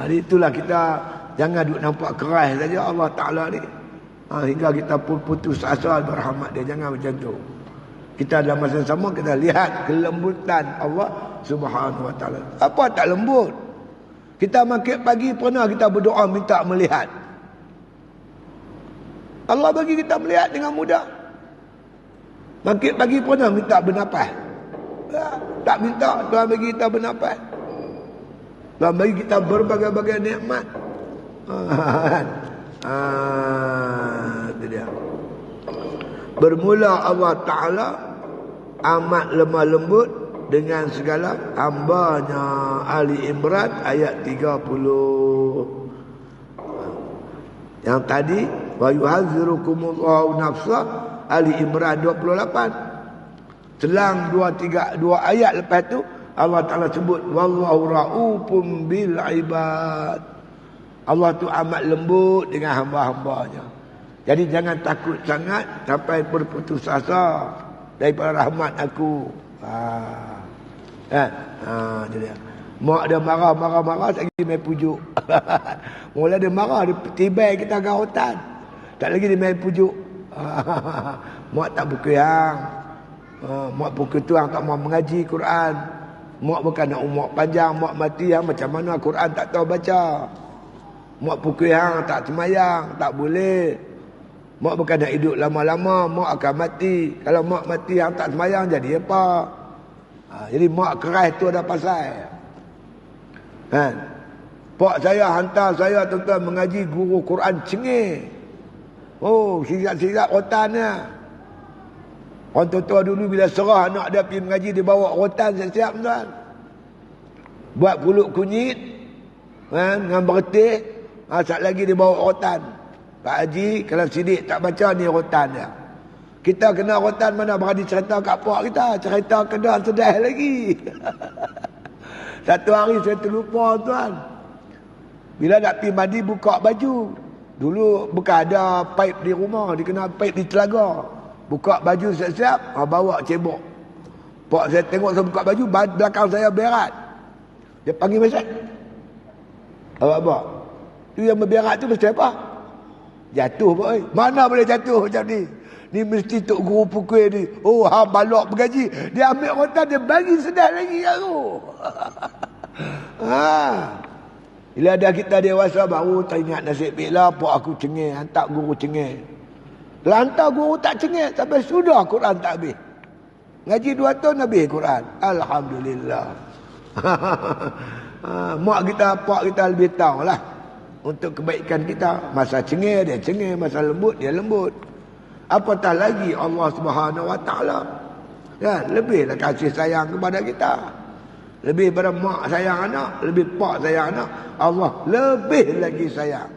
Itulah kita jangan duk nampak keras saja Allah Ta'ala ni. Hingga kita pun putus asa berrahmat dia. Jangan macam tu. Kita dalam masa sama kita lihat kelembutan Allah Subhanahu Wa Ta'ala. Apa tak lembut? Kita makin pagi pernah kita berdoa minta melihat. Allah bagi kita melihat dengan mudah. Makin pagi pernah minta bernapas. Tak minta, Tuhan bagi kita bernapas. Tuhan bagi kita berbagai-bagai nikmat. Itu dia. Bermula Allah Ta'ala amat lemah lembut dengan segala hambanya. Ali Imran ayat 30. Yang tadi wa yuhazzirukumullahu nafsa, Ali Imran 28. Selang dua ayat lepas tu Allah Ta'ala sebut wallahu raufum bil ibad. Allah tu amat lembut dengan hamba-hambanya. Jadi jangan takut sangat sampai berputus asa daripada rahmat aku. Jadi mak dia marah lagi main pujuk. Mula dia marah, dia tibai kita agak hutan. Tak lagi dia main pujuk. Mak tak buka hang. Mak buka tu hang tak mau mengaji Quran. Mak bukan nak umur panjang, mak mati hang macam mana Quran tak tahu baca. Mak pukul hang tak semayang, tak boleh. Mak bukan nak hidup lama-lama, mak akan mati. Kalau mak mati hang tak semayang jadi apa? Jadi mak keras tu ada pasal. Kan? Pak saya hantar saya tuan-tuan mengaji guru Quran cengih. Oh, sirat-sirat rotannya. Orang tua-tua dulu bila serah anak dia pergi mengaji, dia bawa rotan siap-siap tuan. Buat pulut kunyit, kan, dengan bertih. Sat lagi dia bawa rotan. Pak Haji, kalau sidik tak baca ni rotan dia. Kita kena rotan mana berani cerita kat pak kita. Cerita kena sedih lagi. Satu hari saya terlupa tuan. Bila nak pergi mandi buka baju. Dulu bukan ada pipe di rumah. Dia kena pipe di telaga. Buka baju siap-siap. Bawa cebok. Pak saya tengok saya buka baju. Belakang saya berat. Dia panggil mesej. Apa? Tu yang berberat tu mesti apa? Jatuh pak. Mana boleh jatuh macam ni? Ni mesti tok guru pukul ni. Oh, balok bergaji. Dia ambil rotan, dia bagi sedar lagi kat tu. Bila dah kita dewasa baru teringat nasib baiklah pak aku cengih, hantar guru cengih. Lantar guru tak cengih sampai sudah Quran tak habis. Ngaji 2 tahun habis Quran. Alhamdulillah. Mak kita, pak kita lebih tahu lah. Untuk kebaikan kita. Masa cengih dia cengih, masa lembut dia lembut. Apatah lagi Allah Subhanahu Wa Ta'ala. Ya, lebihlah kasih sayang kepada kita. Lebih pada mak sayang anak, lebih pak sayang anak, Allah lebih lagi sayang.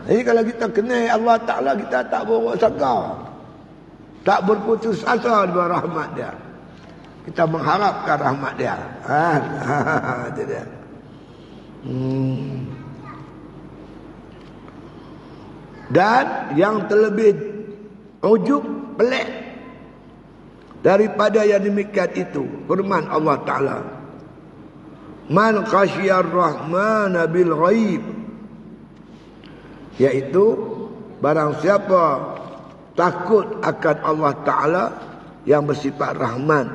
Jadi kalau kita kenal Allah Ta'ala, kita tak buruk sangka. Tak berputus asa dengan rahmat dia. Kita mengharapkan rahmat dia. Itu dia. Dan yang terlebih ujub, pelik daripada yang demikian itu, firman Allah Ta'ala, man khasyar rahman bil ghaib, iaitu barang siapa takut akan Allah Ta'ala yang bersifat rahman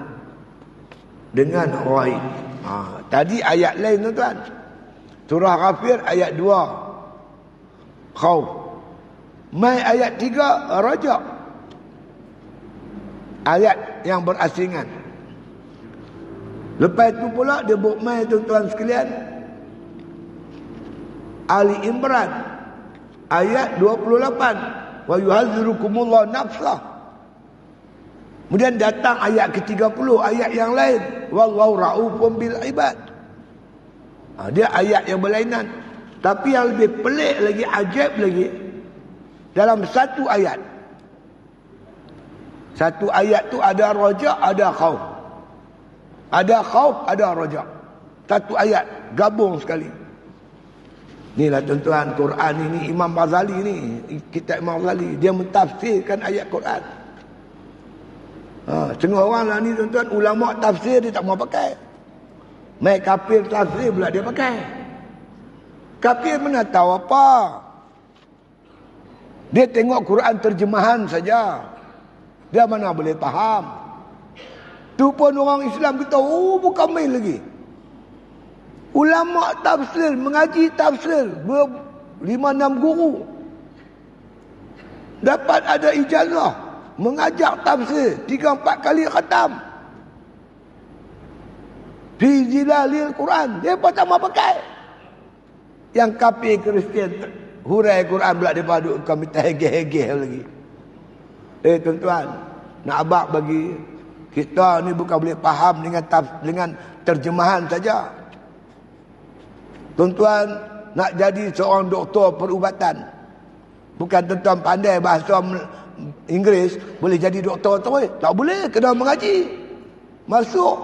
dengan ghaib. Tadi ayat lain tuan-tuan, surah Ghafir ayat 2 khauf. Mai ayat 3 rajak. Ayat yang berasingan. Lepas itu pula dia buat mai tuan-tuan sekalian, Ali Imran ayat 28. Wa yuhazzirukumullahu nafsah. Kemudian datang ayat ke-30, ayat yang lain. Wallahu raufum bil ibad. Dia ayat yang berlainan. Tapi yang lebih pelik lagi, ajaib lagi, dalam satu ayat Satu ayat tu ada raja, ada khauf. Ada khauf, ada raja. Satu ayat gabung sekali. Inilah tuan-tuan, Quran ini Imam Ghazali ni, kitab Imam Ghazali, dia mentafsirkan ayat Quran. Setengah orang lah ni tuan-tuan, ulama tafsir dia tak mau pakai. Mai kafir tafsir pula dia pakai. Kafir mana tahu apa. Dia tengok Quran terjemahan saja. Dia mana boleh faham. Tu pun orang Islam kita, bukan main lagi. Ulama tafsir, mengaji tafsir, 5-6 guru. Dapat ada ijazah, mengajar tafsir, 3-4 kali khatam. Fi zilalil Quran. Dia pun tak mau pakai. Yang kafir Kristian hurai Quran pula dia duk kami hegeh-hegeh lagi. Tuan-tuan, nak abang bagi kita ni bukan boleh faham dengan terjemahan saja. Tuan-tuan, nak jadi seorang doktor perubatan, bukan tuan-tuan pandai bahasa Inggeris boleh jadi doktor terus. Tak boleh, kena mengaji. Masuk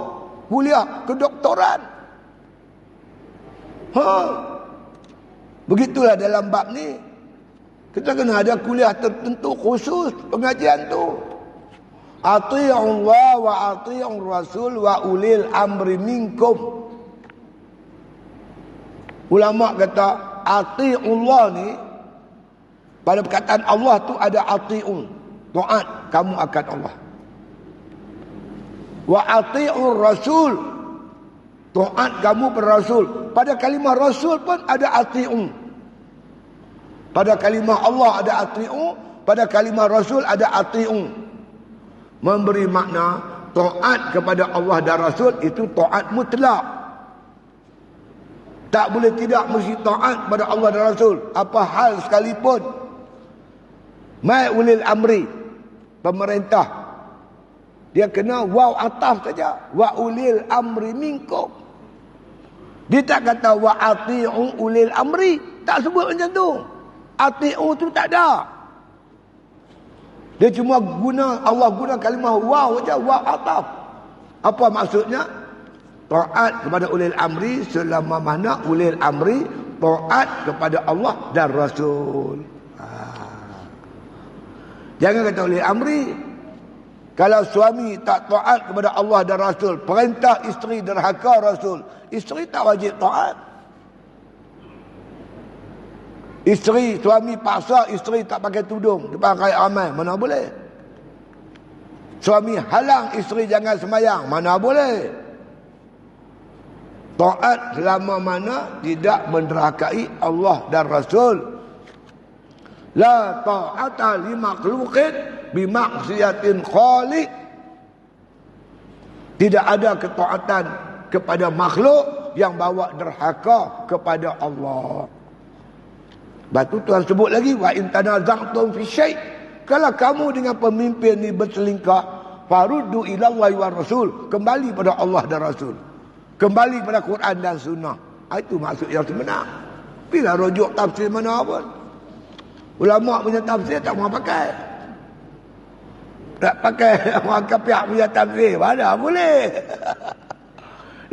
kuliah kedoktoran. Begitulah dalam bab ni. Kita kena ada kuliah tertentu khusus pengajian tu. Ati'ullah wa ati'ur rasul wa ulil amri minkum. Ulama kata ati'ullah ni, pada perkataan Allah tu ada ati'un, taat kamu akan Allah. Wa ati'ur rasul, taat kamu pada rasul. Pada kalimah rasul pun ada ati'un. Pada kalimah Allah ada ati'un, pada kalimah rasul ada ati'un. Memberi makna taat kepada Allah dan rasul itu taat mutlak. Tak boleh tidak mesti taat pada Allah dan rasul, apa hal sekalipun. Mai ulil amri, pemerintah, dia kena waw ataf saja. Wa ulil amri minkum. Dia tak kata wa ati'u ulil amri. Tak sebut macam tu. Ati'u tu tak ada. Dia cuma Allah guna kalimah waw saja, waw ataf. Apa maksudnya? Taat kepada ulil amri selama mana ulil amri taat kepada Allah dan Rasul. Jangan kata ulil amri. Kalau suami tak taat kepada Allah dan Rasul, perintah isteri derhaka Rasul, isteri tak wajib taat. Suami paksa isteri tak pakai tudung depan rakyat ramai, mana boleh. Suami halang isteri jangan sembahyang, mana boleh. Taat selama mana tidak menderhakai Allah dan Rasul. La ta'ata li makhluqin bi maksiatin khaliq. Tidak ada ketaatan kepada makhluk yang bawa derhaka kepada Allah. Batu Tuhan sebut lagi, wa in tanaza'tum fi syai', kalau kamu dengan pemimpin ni berselingkah, faruddu ila Allah wa Rasul, kembali pada Allah dan Rasul. Kembali pada Quran dan Sunnah. Itu maksud yang sebenar. Bila rujuk tafsir mana pun. Ulama punya tafsir tak mau pakai. Tak pakai orang kafir punya tafsir. Mana boleh.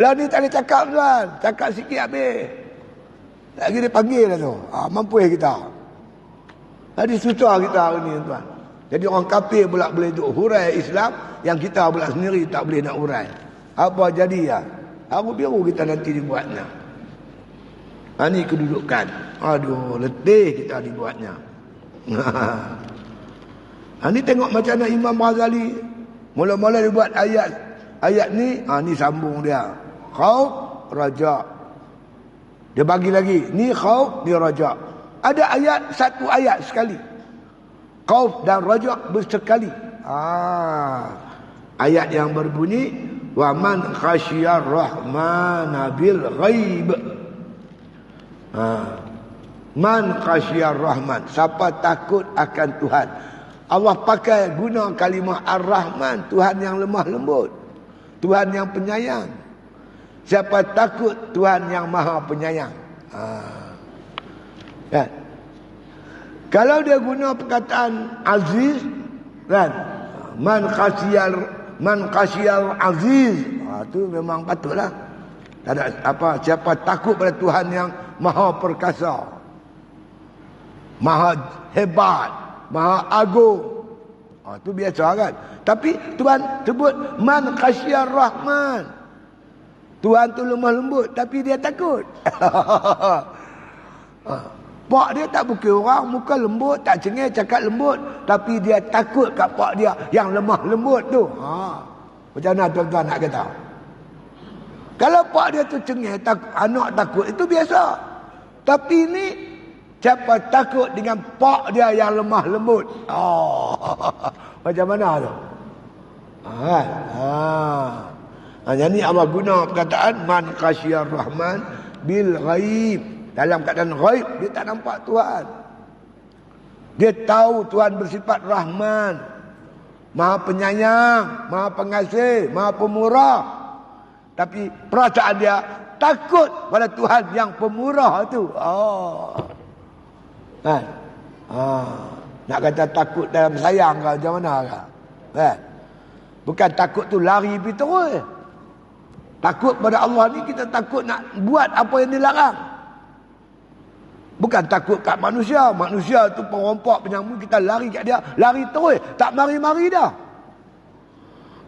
Lah ni tak boleh cakap tuan. Cakap sikit habis. Lagi dia panggil lah tu. Mampu kita. Jadi susah kita hari ni tuan. Jadi orang kafir pula boleh duk hurai Islam. Yang kita pula sendiri tak boleh nak hurai. Apa jadi ya? Aku biru kita nanti dibuatnya. Ini kedudukan. Aduh, letih kita dibuatnya. Ini tengok macam mana Imam Ghazali. Mula-mula dia buat ayat ni. Ni sambung dia. Khauf, raja. Dia bagi lagi. Ni khauf, ni raja. Ada ayat, satu ayat sekali. Khauf dan raja bersekali. Ayat yang berbunyi, wa man khasyiyar rahmana bil ghaib. Man khasyiyar rahman, siapa takut akan Tuhan. Allah pakai guna kalimah ar-Rahman, Tuhan yang lemah lembut, Tuhan yang penyayang. Siapa takut Tuhan yang maha penyayang. Kan? Kalau dia guna perkataan aziz, kan? Man khasyal aziz. Tu memang patutlah. Tak ada apa, siapa takut pada Tuhan yang maha perkasa, maha hebat, maha agung. Tu biasa kan. Tapi Tuhan sebut man khasyar rahman. Tuhan tu lemah lembut tapi dia takut. Pak dia tak bukit orang, muka lembut, tak cengeng, cakap lembut, tapi dia takut kat pak dia yang lemah lembut tu. Macam mana tuan-tuan nak kata? Kalau pak dia tu cengeng, anak takut, itu biasa. Tapi ni siapa takut dengan pak dia yang lemah lembut? Macam mana tu? Jadi Allah guna perkataan man khasyar rahman bil ghaib. Dalam keadaan ghaib, dia tak nampak Tuhan. Dia tahu Tuhan bersifat Rahman, Maha Penyayang, Maha Pengasih, Maha Pemurah. Tapi perasaan dia takut pada Tuhan yang pemurah tu. Nak kata takut dalam sayang ke macam mana ke? Bukan takut tu lari pergi terus. Takut pada Allah ni kita takut nak buat apa yang dilarang. Bukan takut kat manusia. Manusia tu perompak, penyamun, kita lari kat dia. Lari terus. Tak mari-mari dah.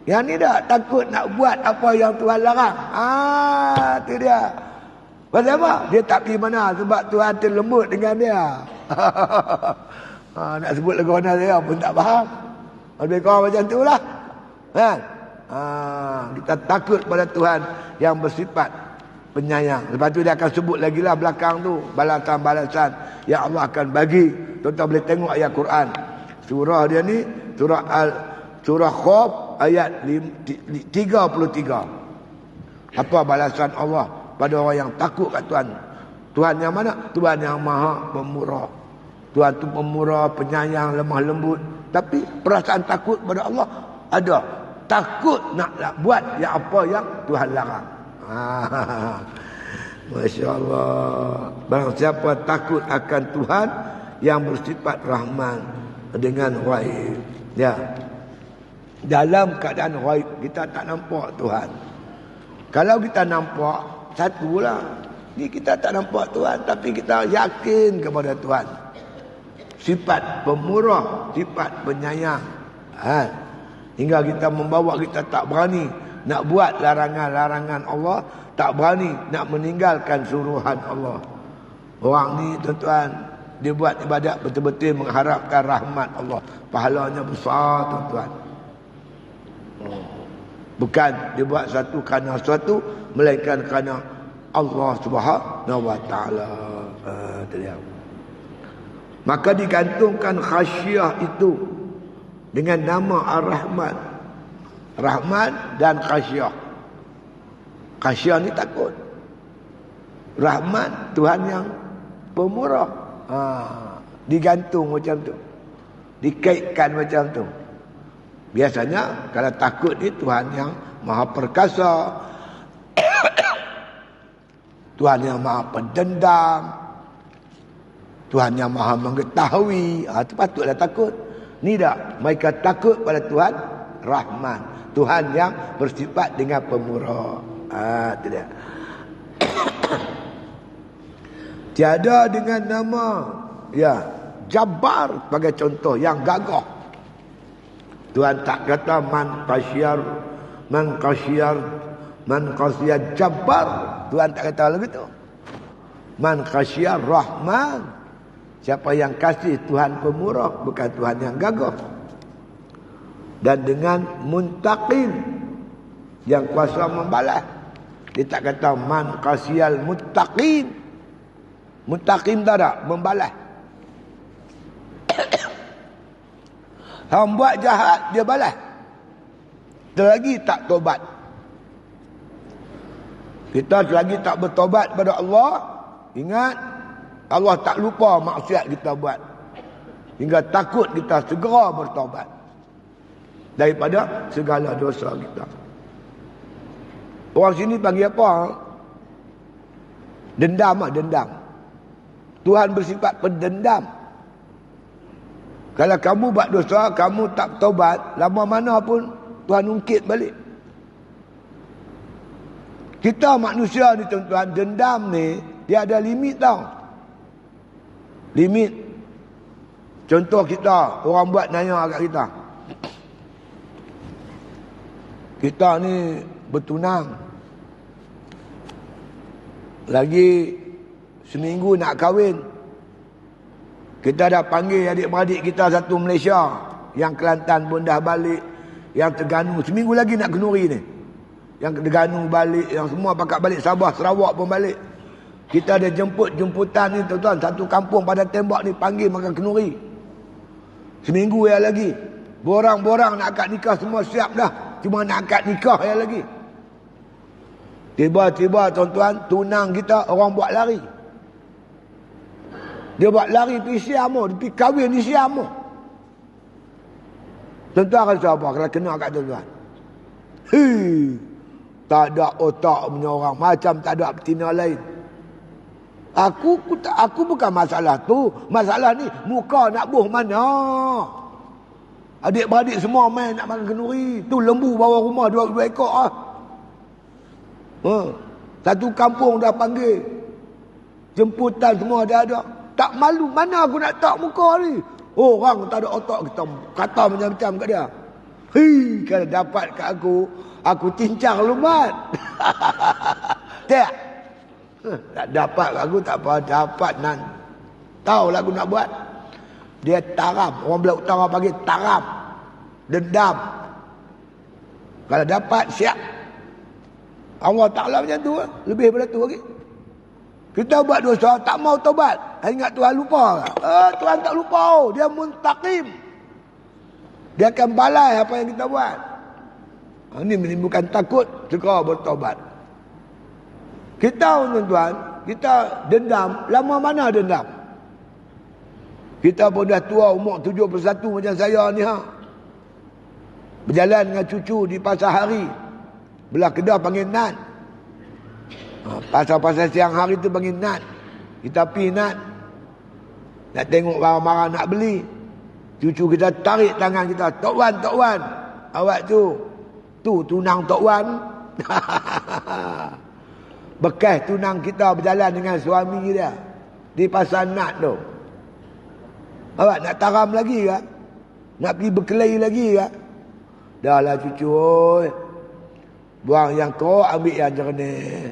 Yang ni dah takut nak buat apa yang Tuhan larang. Tu dia. Pasal apa? Dia tak pergi mana. Sebab Tuhan tu lembut dengan dia. Nak sebut lagu mana saya pun tak faham. Lebih kurang macam tu lah. Kita takut pada Tuhan yang bersifat penyayang. Lepas tu dia akan sebut lagi lah belakang tu balasan-balasan yang Allah akan bagi. Tuan-tuan boleh tengok ayat Quran. Surah dia ni surah Qaf ayat 33. Apa balasan Allah pada orang yang takut kat Tuhan? Tuhan yang mana? Tuhan yang Maha Pemurah. Tuhan tu pemurah, penyayang, lemah lembut. Tapi perasaan takut pada Allah ada. Takut nak buat yang apa yang Tuhan larang. Masya Allah. Barang siapa takut akan Tuhan yang bersifat Rahman dengan ghaib. Ya. Dalam keadaan ghaib kita tak nampak Tuhan. Kalau kita nampak, satulah. Ni kita tak nampak Tuhan tapi kita yakin kepada Tuhan. Sifat pemurah, sifat penyayang. Hingga kita membawa kita tak berani nak buat larangan-larangan Allah, tak berani nak meninggalkan suruhan Allah. Orang ni tuan-tuan, dia buat ibadat betul-betul mengharapkan rahmat Allah. Pahalanya besar tuan-tuan. Bukan dia buat satu kerana sesuatu, melainkan kerana Allah Subhanahu Wa Taala. Maka digantungkan khasyah itu dengan nama Ar-Rahman. Rahman dan khasyah. Khasyah ni takut. Rahman Tuhan yang pemurah. Digantung macam tu. Dikaitkan macam tu. Biasanya kalau takut ni Tuhan yang Maha Perkasa. Tuhan yang Maha Pendendam. Tuhan yang Maha Mengetahui. Itu patutlah takut. Ni dah mereka takut pada Tuhan Rahman. Tuhan yang bersifat dengan pemurah. Itu dia. Tiada dengan nama Jabbar sebagai contoh yang gagah. Tuhan tak kata man khasyar Jabbar. Tuhan tak kata begitu. Man khasyar Rahman. Siapa yang kasih Tuhan pemurah, bukan Tuhan yang gagah. Dan dengan muntaqim, yang kuasa membalas. Dia tak kata man khasyal muttaqin. Muttaqim tak ada, membalas. Hang buat jahat, dia balas. Selagi tak tobat. Kita selagi tak bertobat pada Allah, ingat, Allah tak lupa maksiat kita buat. Hingga takut kita segera bertobat daripada segala dosa kita. Orang sini panggil apa? Dendam. Tuhan bersifat pendendam. Kalau kamu buat dosa, kamu tak taubat, lama mana pun Tuhan ungkit balik. Kita manusia ni tuan-tuan, dendam ni dia ada limit tau. Limit. Contoh kita, orang buat nanya kat kita. Kita ni bertunang. Lagi seminggu nak kahwin. Kita dah panggil adik-beradik kita satu Malaysia. Yang Kelantan pun dah balik. Yang Terengganu, seminggu lagi nak kenduri ni. Yang Terengganu balik, yang semua pakat balik. Sabah, Sarawak pun balik. Kita ada jemputan ni tuan-tuan. Satu kampung pada tembok ni panggil makan kenduri. Seminggu yang lagi. Borang-borang nak akad nikah semua siap dah. Cuma nak akad nikah yang lagi. Tiba-tiba tuan-tuan, tunang kita orang buat lari. Dia buat lari pergi Siam, dia pergi kahwin di Siam. Tuan-tuan rasa apa kalau kena kat tuan-tuan? Tak ada otak punya orang. Macam tak ada betina lain. Aku bukan masalah tu. Masalah ni, muka nak buh mana? Adik-beradik semua main nak makan kenduri. Tu lembu bawah rumah dua ekor ah. Satu kampung dah panggil. Jemputan semua dah ada. Tak malu. Mana aku nak tak muka ni? Orang tak ada otak, kita kata macam-macam kat dia. Kalau dapat kat aku cincang lumat. Tak. Tak dapat kat aku tak apa. Dapat nan. Tahu lah aku nak buat. Dia taram. Orang belah utara panggil taram. Dendam. Kalau dapat, siap. Allah Ta'ala macam tu. Lebih daripada tu lagi. Kita buat dosa, tak mau taubat. Ingat Tuhan lupa. Tuhan tak lupa. Dia muntaqim. Dia akan balai apa yang kita buat. Ini menimbulkan takut. Segera bertaubat. Kita tuan-tuan, kita dendam. Lama mana dendam? Kita pun dah tua, umur 71 macam saya ni. Berjalan dengan cucu di pasar hari. Belah Kedah panggil Nat. Pasar-pasar siang hari tu panggil Nat. Kita pergi Nat. Nak tengok barang-barang nak beli. Cucu kita tarik tangan kita. Tok Wan. Awak tu. Tu tunang Tok Wan. Bekas tunang kita berjalan dengan suami dia. Di pasar Nat tu. Awak nak taram lagi ke? Nak pergi berkelahi lagi ke? Dah lah cucu oi. Buang yang kau, ambil yang jernih.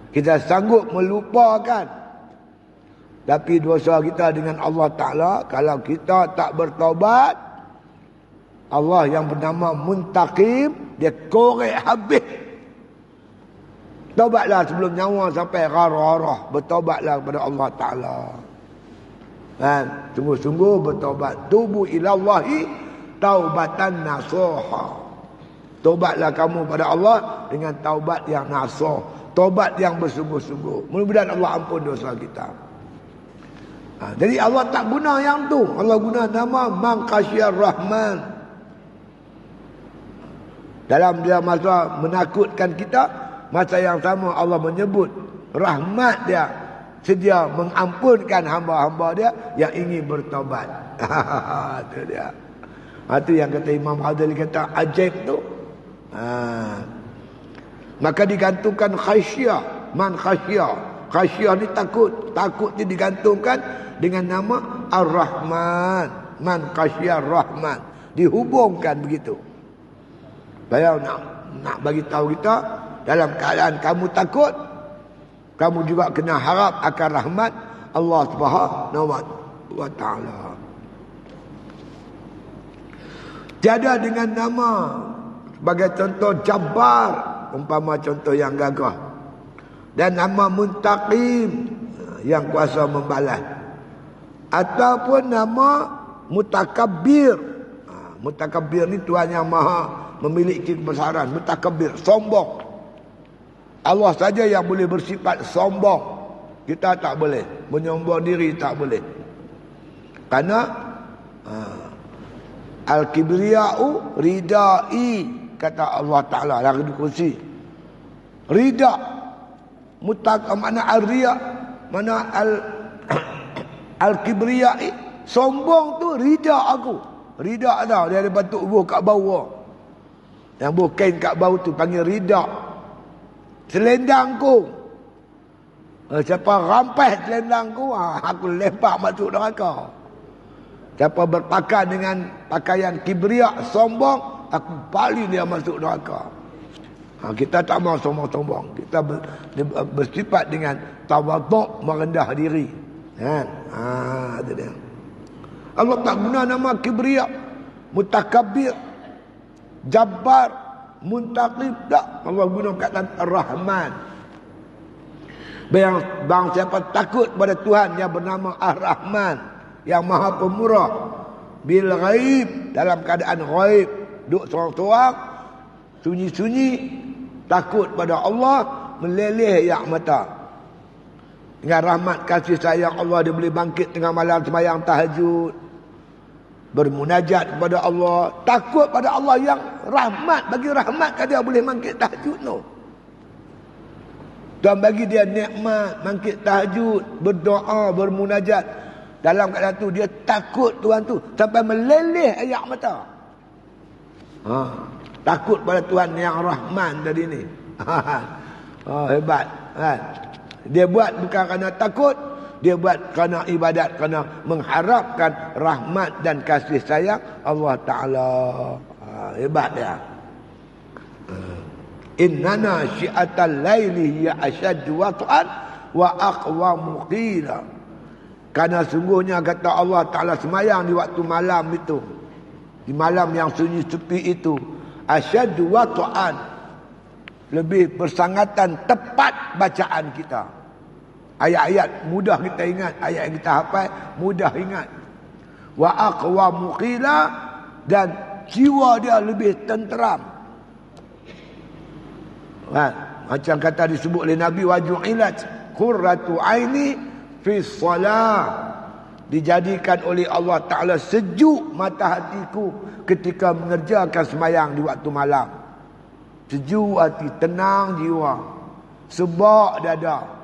Kita sanggup melupakan. Tapi dosa kita dengan Allah Ta'ala, kalau kita tak bertaubat, Allah yang bernama Muntaqim, dia korek habis. Taubatlah sebelum nyawa sampai rarah. Bertaubatlah kepada Allah Ta'ala. Sungguh-sungguh bertaubat. Tubu ilallahi taubatan nasuha. Taubatlah kamu pada Allah dengan taubat yang nasuh. Taubat yang bersungguh-sungguh. Mudah-mudahan Allah ampun dosa kita. Jadi Allah tak guna yang tu. Allah guna nama Man Khasyar Rahman. Dalam dia masa menakutkan kita, masa yang sama Allah menyebut rahmat dia, sedia mengampunkan hamba-hamba dia yang ingin bertaubat. Itu dia. Itu yang kata Imam Ghazali kata ajaib tu. Maka digantungkan khasyah. Man khasyah. Khasyah ni takut. Takut ni digantungkan dengan nama Ar-Rahman. Man khasyar Rahman. Dihubungkan begitu. Bayang nak bagi tahu kita, dalam keadaan kamu takut, kamu juga kena harap akan rahmat Allah Subhanahu wa Ta'ala. Tiada dengan nama sebagai contoh Jabbar, umpama contoh yang gagah, dan nama Muntaqim yang kuasa membalas, ataupun nama Mutakabbir. Mutakabbir ni Tuhan yang maha memiliki kebesaran. Mutakabbir, sombong. Allah saja yang boleh bersifat sombong. Kita tak boleh. Menyombong diri tak boleh. Karena Al-Kibriya'u ridai, kata Allah Ta'ala dalam kursi. Rida. Mana al-riya, mana Al-kibriya, sombong tu rida aku. Rida tau, dia ada batuk buah kat bawah. Yang buah kain kat bawah tu panggil rida. Selendangku. Siapa rampas selendangku, aku lempar masuk neraka. Siapa berpakaian dengan pakaian kibriya, sombong, aku balik dia masuk neraka. Kita tak mau sombong-sombong. Kita bersifat dengan tawaduk, merendah diri. Itu dia. Allah tak guna nama kibriya, mutakabbir, jabbar, muntaqib. Tak. Allah guna kata Ar-Rahman. Bang siapa takut pada Tuhan yang bernama Ar-Rahman, yang Maha Pemurah, bil ghaib, dalam keadaan ghaib, duduk seorang-seorang, sunyi-sunyi, takut pada Allah, meleleh yak mata. Dengan rahmat kasih sayang Allah, dia boleh bangkit tengah malam sembahyang tahajud, bermunajat kepada Allah, takut pada Allah yang rahmat. Bagi rahmat kan dia boleh bangkit tahajud no. Tuhan bagi dia nikmat, bangkit tahajud, berdoa, bermunajat. Dalam keadaan tu dia takut Tuhan tu sampai meleleh air mata. Takut pada Tuhan yang Rahman tadi ni. Hebat kan? Dia buat bukan kerana takut, dia buat kerana ibadat, kerana mengharapkan rahmat dan kasih sayang Allah Ta'ala. Hebat dia. Innana syi'atal laili ya asyaddu wat'an wa aqwamu qila. Karena sungguhnya kata Allah Ta'ala, semayang di waktu malam itu, di malam yang sunyi sepi itu, asyaddu wat'an, lebih bersangatan tepat bacaan kita. Ayat-ayat mudah kita ingat, ayat yang kita hafal mudah ingat. Wa aqwamu qila, dan jiwa dia lebih tenteram. Macam kata disebut oleh Nabi, waju'ilat qurratu aini fi shalah, dijadikan oleh Allah Ta'ala sejuk mata hatiku ketika mengerjakan sembahyang di waktu malam. Sejuk hati, tenang jiwa, sebab dada.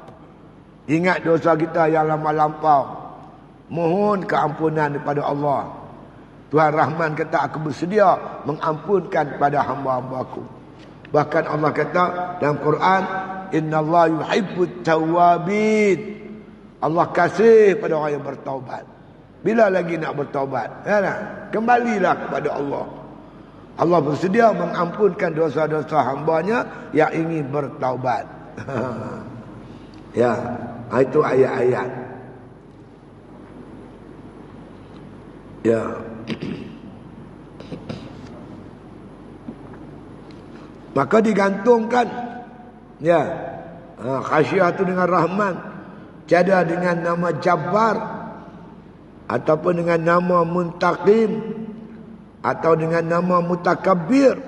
Ingat dosa kita yang lama lampau, mohon keampunan daripada Allah. Tuhan Rahman kata, aku bersedia mengampunkan pada hamba-hambaku. Bahkan Allah kata dalam Quran, innallaha yuhibbut tawwabin. Allah kasih pada orang yang bertaubat. Bila lagi nak bertaubat? Kembalilah kepada Allah. Allah bersedia mengampunkan dosa-dosa hambanya yang ingin bertaubat. Ya, itu ayat-ayat. Ya. Maka digantungkan, ya, khasyah itu dengan Rahman, tiada dengan nama Jabbar, ataupun dengan nama Muntaqim, atau dengan nama Mutakabbir,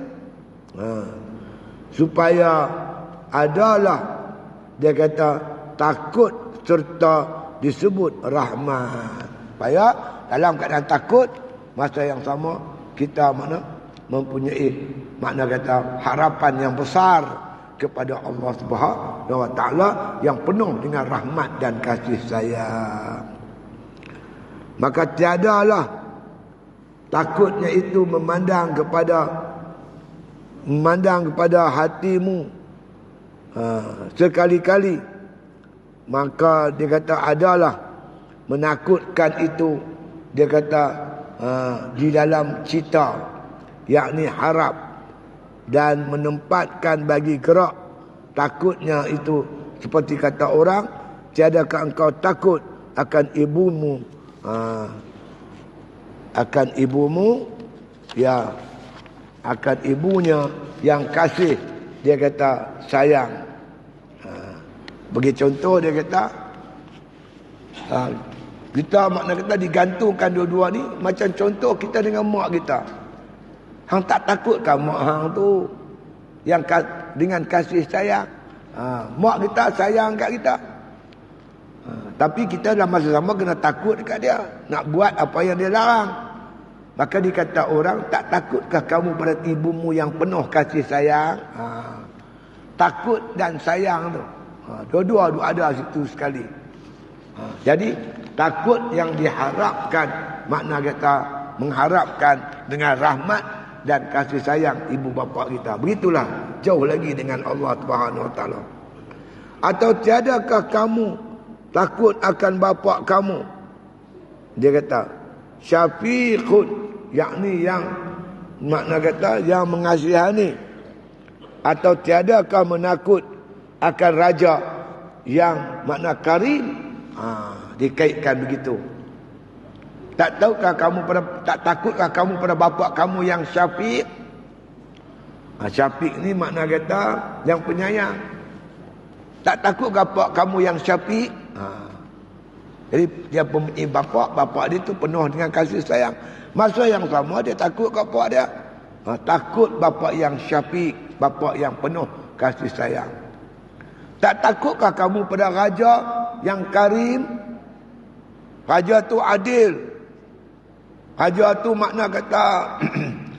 supaya adalah, dia kata, takut serta disebut Rahman. Supaya dalam keadaan takut, masa yang sama kita mempunyai makna kata harapan yang besar kepada Allah Subhanahu wa Ta'ala yang penuh dengan rahmat dan kasih sayang. Maka tiadalah takutnya itu memandang kepada hatimu sekali-kali. Maka dia kata adalah menakutkan itu, dia kata di dalam cita, yakni harap, dan menempatkan bagi gerak takutnya itu, seperti kata orang, tiadakah engkau takut akan ibumu, akan ibumu, ya, akan ibunya yang kasih, dia kata sayang. Bagi contoh, dia kata kita makna kita digantungkan dua-dua ni macam contoh kita dengan mak kita. Hang tak takutkah mak hang tu yang dengan kasih sayang? Mak kita sayang kat kita. Tapi kita dalam masa sama kena takut dekat dia, nak buat apa yang dia larang. Maka dikata orang, tak takutkah kamu pada ibumu yang penuh kasih sayang? Takut dan sayang tu, dua-dua ada situ sekali. Jadi Takut yang diharapkan, makna kata mengharapkan dengan rahmat dan kasih sayang ibu bapa kita. Begitulah jauh lagi dengan Allah Subhanahu Wa Taala. Atau tiadakah kamu takut akan bapa kamu? Dia kata syafiqun, yakni yang makna kata yang mengasihani. Atau tiadakah menakut akan raja yang makna karim? Dikaitkan begitu. Tak takutkah kamu pada bapa kamu yang syafiq? Syafiq ni makna kata yang penyayang. Tak takutkah bapa kamu yang syafiq? Jadi dia mempunyai bapa dia tu penuh dengan kasih sayang. Masa yang sama dia takut kat bapa dia. Takut bapa yang syafiq, bapa yang penuh kasih sayang. Tak takutkah kamu pada raja yang karim? Raja tu adil. Raja tu makna kata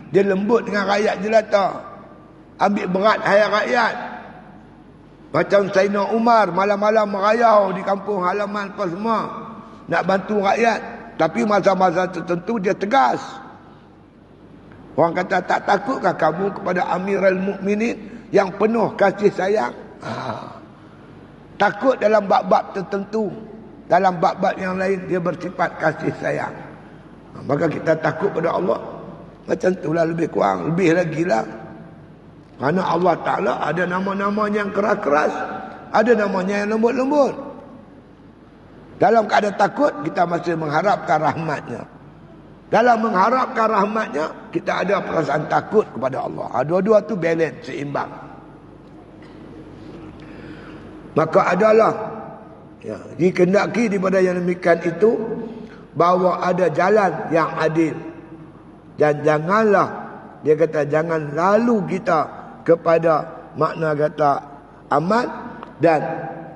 dia lembut dengan rakyat jelata. Ambil berat hayat rakyat. Macam Sayyidina Umar malam-malam merayau di kampung halaman apa semua. Nak bantu rakyat. Tapi masa-masa tertentu dia tegas. Orang kata tak takutkah kamu kepada Amirul Mukminin yang penuh kasih sayang? Takut dalam bab-bab tertentu. Dalam bab-bab yang lain dia bersifat kasih sayang. Maka kita takut pada Allah. Macam itulah lebih kurang. Lebih lagi lah. Kerana Allah Ta'ala ada nama-nama yang keras-keras. Ada namanya yang lembut-lembut. Dalam keadaan takut, kita masih mengharapkan rahmatnya. Dalam mengharapkan rahmatnya, kita ada perasaan takut kepada Allah. Dua-dua tu balance, seimbang. Maka adalah dikehendaki daripada yang demikian itu, bahawa ada jalan yang adil. Dan janganlah, dia kata jangan lalu kita kepada makna kata amal dan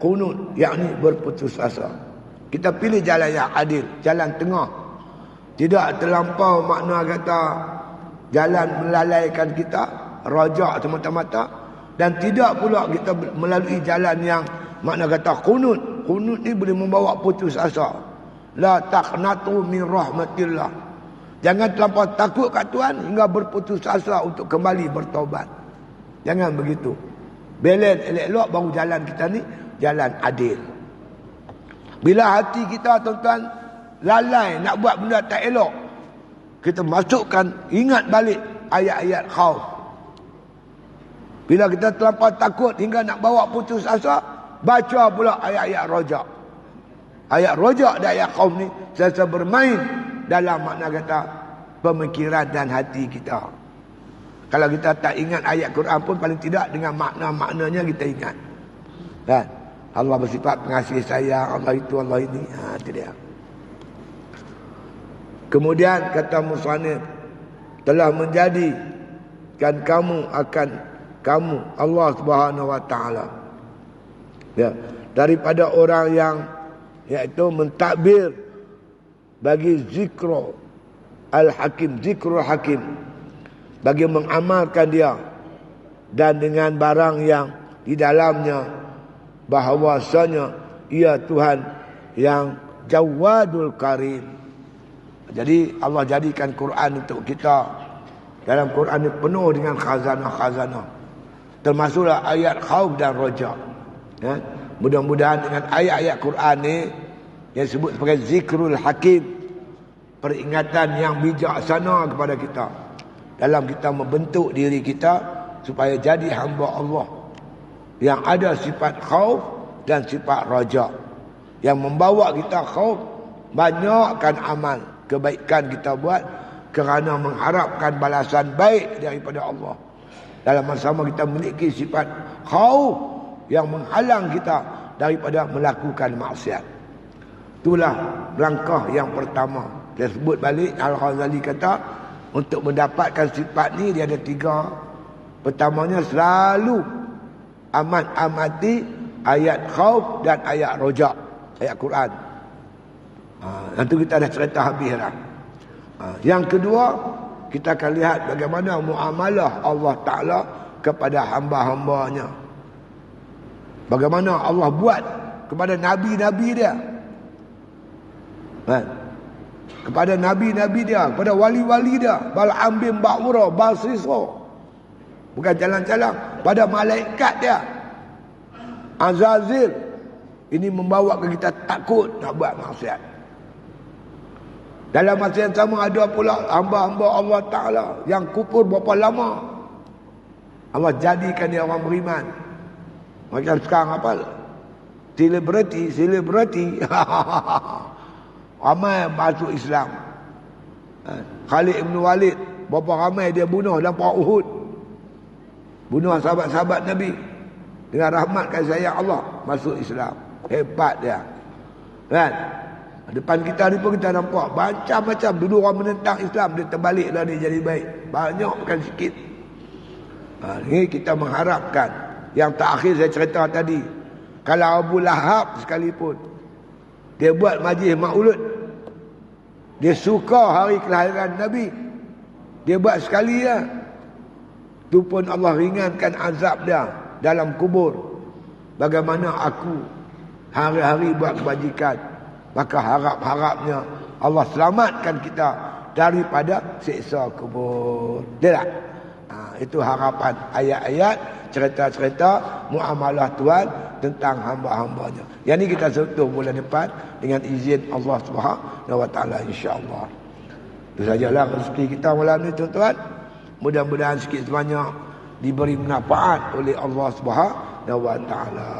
qunut, yakni berputus asa. Kita pilih jalan yang adil, jalan tengah. Tidak terlampau makna kata jalan melalaikan kita, rajak semata-mata. Dan tidak pula kita melalui jalan yang makna kata qunut. Qunut ni boleh membawa putus asa. La taqnatu min rahmatillah. Jangan terlampau takut kat Tuhan hingga berputus asa untuk kembali bertaubat. Jangan begitu. Balance elok-elok baru jalan kita ni jalan adil. Bila hati kita tuan-tuan lalai nak buat benda tak elok, kita masukkan, ingat balik ayat-ayat khauf. Bila kita terlampau takut hingga nak bawa putus asa, baca pula ayat-ayat rojak. Ayat rojak dan ayat khauf ni sesa bermain dalam makna kata pemikiran dan hati kita. Kalau kita tak ingat ayat Quran pun paling tidak dengan makna-maknanya kita ingat. Kan? Allah bersifat pengasih sayang, Allah itu, Allah ini. Itu dia. Kemudian kata musannif, telah menjadikan kamu Allah Subhanahu Wa Taala, ya, daripada orang yang iaitu mentadbir bagi zikrul al-hakim, zikrul hakim, bagi mengamalkan dia dan dengan barang yang di dalamnya bahawasanya ia Tuhan yang Jawadul Karim. Jadi Allah jadikan Quran untuk kita. Dalam Quran ini penuh dengan khazanah-khazanah. Termasuklah ayat khauf dan roja. Ya? Mudah-mudahan dengan ayat-ayat Quran ini yang disebut sebagai zikrul hakim, peringatan yang bijaksana kepada kita dalam kita membentuk diri kita supaya jadi hamba Allah yang ada sifat khauf dan sifat raja, yang membawa kita khauf, banyakkan amal kebaikan kita buat kerana mengharapkan balasan baik daripada Allah. Dalam masa sama kita memiliki sifat khauf yang menghalang kita daripada melakukan maksiat. Itulah langkah yang pertama. Dia sebut balik, Al-Ghazali kata untuk mendapatkan sifat ni dia ada 3. Pertamanya selalu amati ayat khauf dan ayat rojak, ayat Quran. Nanti kita dah cerita habis dah. Yang kedua, kita akan lihat bagaimana muamalah Allah Ta'ala kepada hamba-hambanya. Bagaimana Allah buat kepada nabi-nabi dia. Kan? Kepada nabi-nabi dia, kepada wali-wali dia, Bal'am bin Ba'ura, Basisra. Bukan jalan-jalan, pada malaikat dia, Azazil. Ini membawa ke kita takut nak buat maksiat. Dalam masa yang sama ada pula hamba-hamba Allah Ta'ala yang kufur berapa lama. Allah jadikan dia orang beriman. Macam sekarang apa? Selebriti. Ramai masuk Islam. Khalid bin Walid, berapa ramai dia bunuh dalam perang Uhud. Bunuh sahabat-sahabat Nabi. Dengan rahmat kasih sayang Allah, masuk Islam. Hebat dia. Kan? Depan kita ni pun kita nampak macam-macam. Dulu orang menentang Islam, dia terbaliklah dia jadi baik. Banyak bukan sikit. Ini kita mengharapkan. Yang terakhir saya cerita tadi, kalau Abu Lahab sekalipun dia buat majlis maulud, dia suka hari kelahiran Nabi, dia buat sekali lah, tu pun Allah ringankan azab dia dalam kubur. Bagaimana aku hari-hari buat kebajikan, maka harap-harapnya Allah selamatkan kita daripada siksa kubur. Dia tak? Itu harapan ayat-ayat, cerita-cerita muamalah Tuhan tentang hamba-hambanya. Yang ni kita sentuh bulan depan dengan izin Allah Subhanahu wa taala, insya-Allah. Itu sajalah rezeki kita malam ni tuan-tuan. Mudah-mudahan sikit sebanyak diberi manfaat oleh Allah Subhanahu wa taala.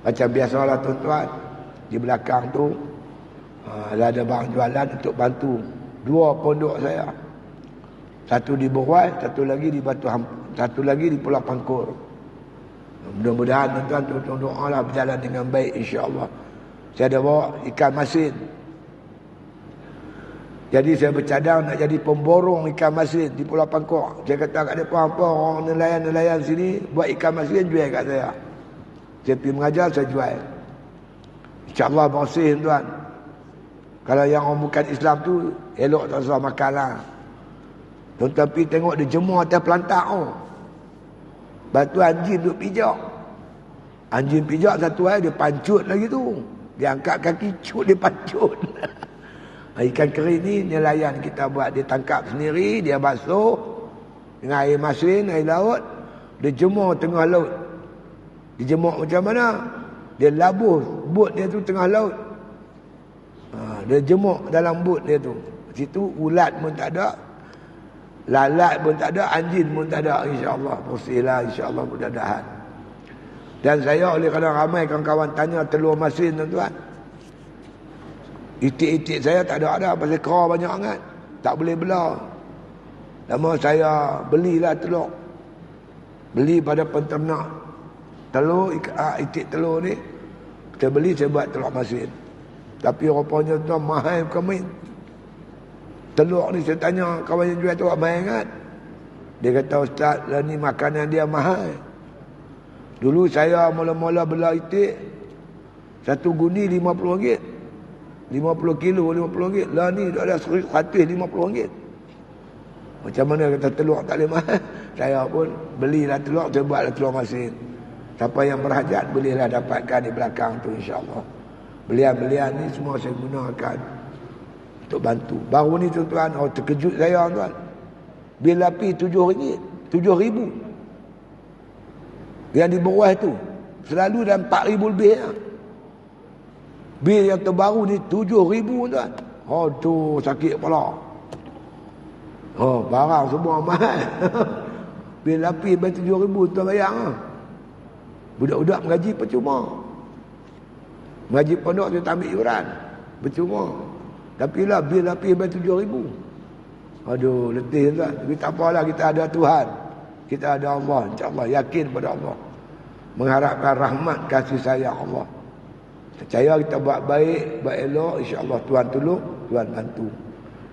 Macam biasalah tuan-tuan, di belakang tu ada barang jualan untuk bantu dua pondok saya. Satu di Borai, satu lagi di satu lagi di Pulau Pangkur. Mudah-mudahan tuan-tuan doalah berjalan dengan baik, insya-Allah. Saya ada bawa ikan masin. Jadi saya bercadang nak jadi pemborong ikan masin di Pulau Pangkur. Saya kata kat depan apa orang nelayan-nelayan sini buat ikan masin jual kat saya. Saya pergi mengajar, saya jual. Insya-Allah bersih tuan. Kalau yang orang bukan Islam tu elok tak usah makanlah. Tuan-tuan pergi tengok dia jemur atas pelantak tu. Batu anjing duduk pijak. Anjing pijak satu hari dia pancut lagi tu. Dia angkat kaki cut, dia pancut. Ikan kering ni nelayan kita buat. Dia tangkap sendiri, dia basuh dengan air masin, air laut. Dia jemur tengah laut. Dia jemur macam mana? Dia labuh bot dia tu tengah laut. Dia jemur dalam bot dia tu. Situ ulat pun tak ada, lalat pun tak ada, anjing pun tak ada, insya-Allah. Bersihlah insya-Allah mudah-mudahan. Dan saya oleh kerana ramai kawan-kawan tanya telur masin tuan-tuan. Itik-itik saya tak ada pasal kera banyak sangat. Tak boleh belah. Lama saya belilah telur. Beli pada penternak. Telur, itik telur ni kita beli, saya buat telur masin. Tapi rupanya tuan mahal bukan main. Telur ni saya tanya kawan yang jual tu mahal sangat. Dia kata, ustaz, lah ni makanan dia mahal. Dulu saya mula-mula belah itik, satu guni RM50. 50 kilo RM50. Lah ni dah ada RM150. Macam mana kata telur tak boleh mahal. Saya pun belilah telur, saya buatlah telur masin. Siapa yang berhajat bolehlah dapatkan di belakang tu, insya-Allah. Belian-belian ni semua saya gunakan untuk bantu. Baru ni tuan-tuan, terkejut saya tuan. Bil api RM7, RM7,000. Yang di bawah tu selalu dalam RM4,000 lebih ya. Bil yang terbaru ni RM7,000 tuan. Tu sakit kepala. Barang semua mahal. Bil api RM7,000 tuan bayang lah. Budak-budak mengaji percuma. Mengaji pondok dia tak ambil yuran, percuma. Tapi lah bil api RM7,000. Aduh, letih tuan. Tapi tak apalah, kita ada Tuhan. Kita ada Allah, insya-Allah, yakin pada Allah. Mengharapkan rahmat kasih sayang Allah. Percaya kita buat baik, buat elok, insya-Allah Tuhan tolong, Tuhan bantu.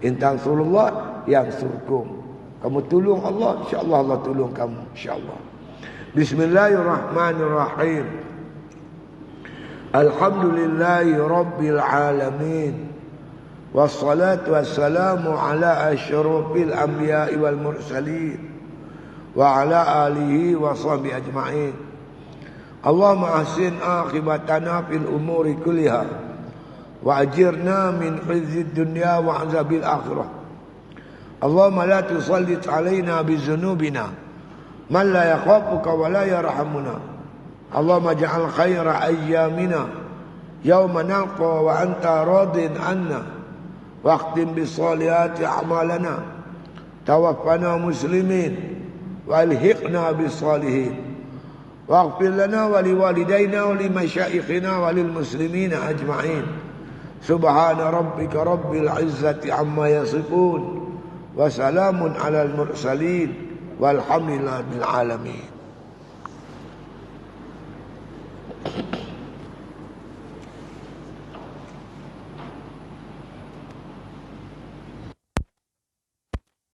Intan surullah yang surkum. Kamu tolong Allah, insya-Allah Allah tolong kamu, insya-Allah. Bismillahirrahmanirrahim. Alhamdulillahi rabbil alamin. Wassalatu wassalamu ala asyrafil anbiya'i wal mursalin wa ala alihi wa sahbihi ajma'in. Allahumma ahsin akhibatana fil umuri kulliha وأجرنا من خزي الدنيا وعذاب الآخرة. اللهم لا تسلط علينا بذنوبنا من لا يخافك ولا يرحمنا. اللهم اجعل خير أيامنا يوم نلقى وأنت راض عنا، واختم بالصالحات أعمالنا، توفنا مسلمين والحقنا بالصالحين، واغفر لنا ولوالدينا ولمشايخنا وللمسلمين أجمعين. سبحان ربك رب العزة عما يصفون وسلام على المرسلين والحمد لله بالعالمين.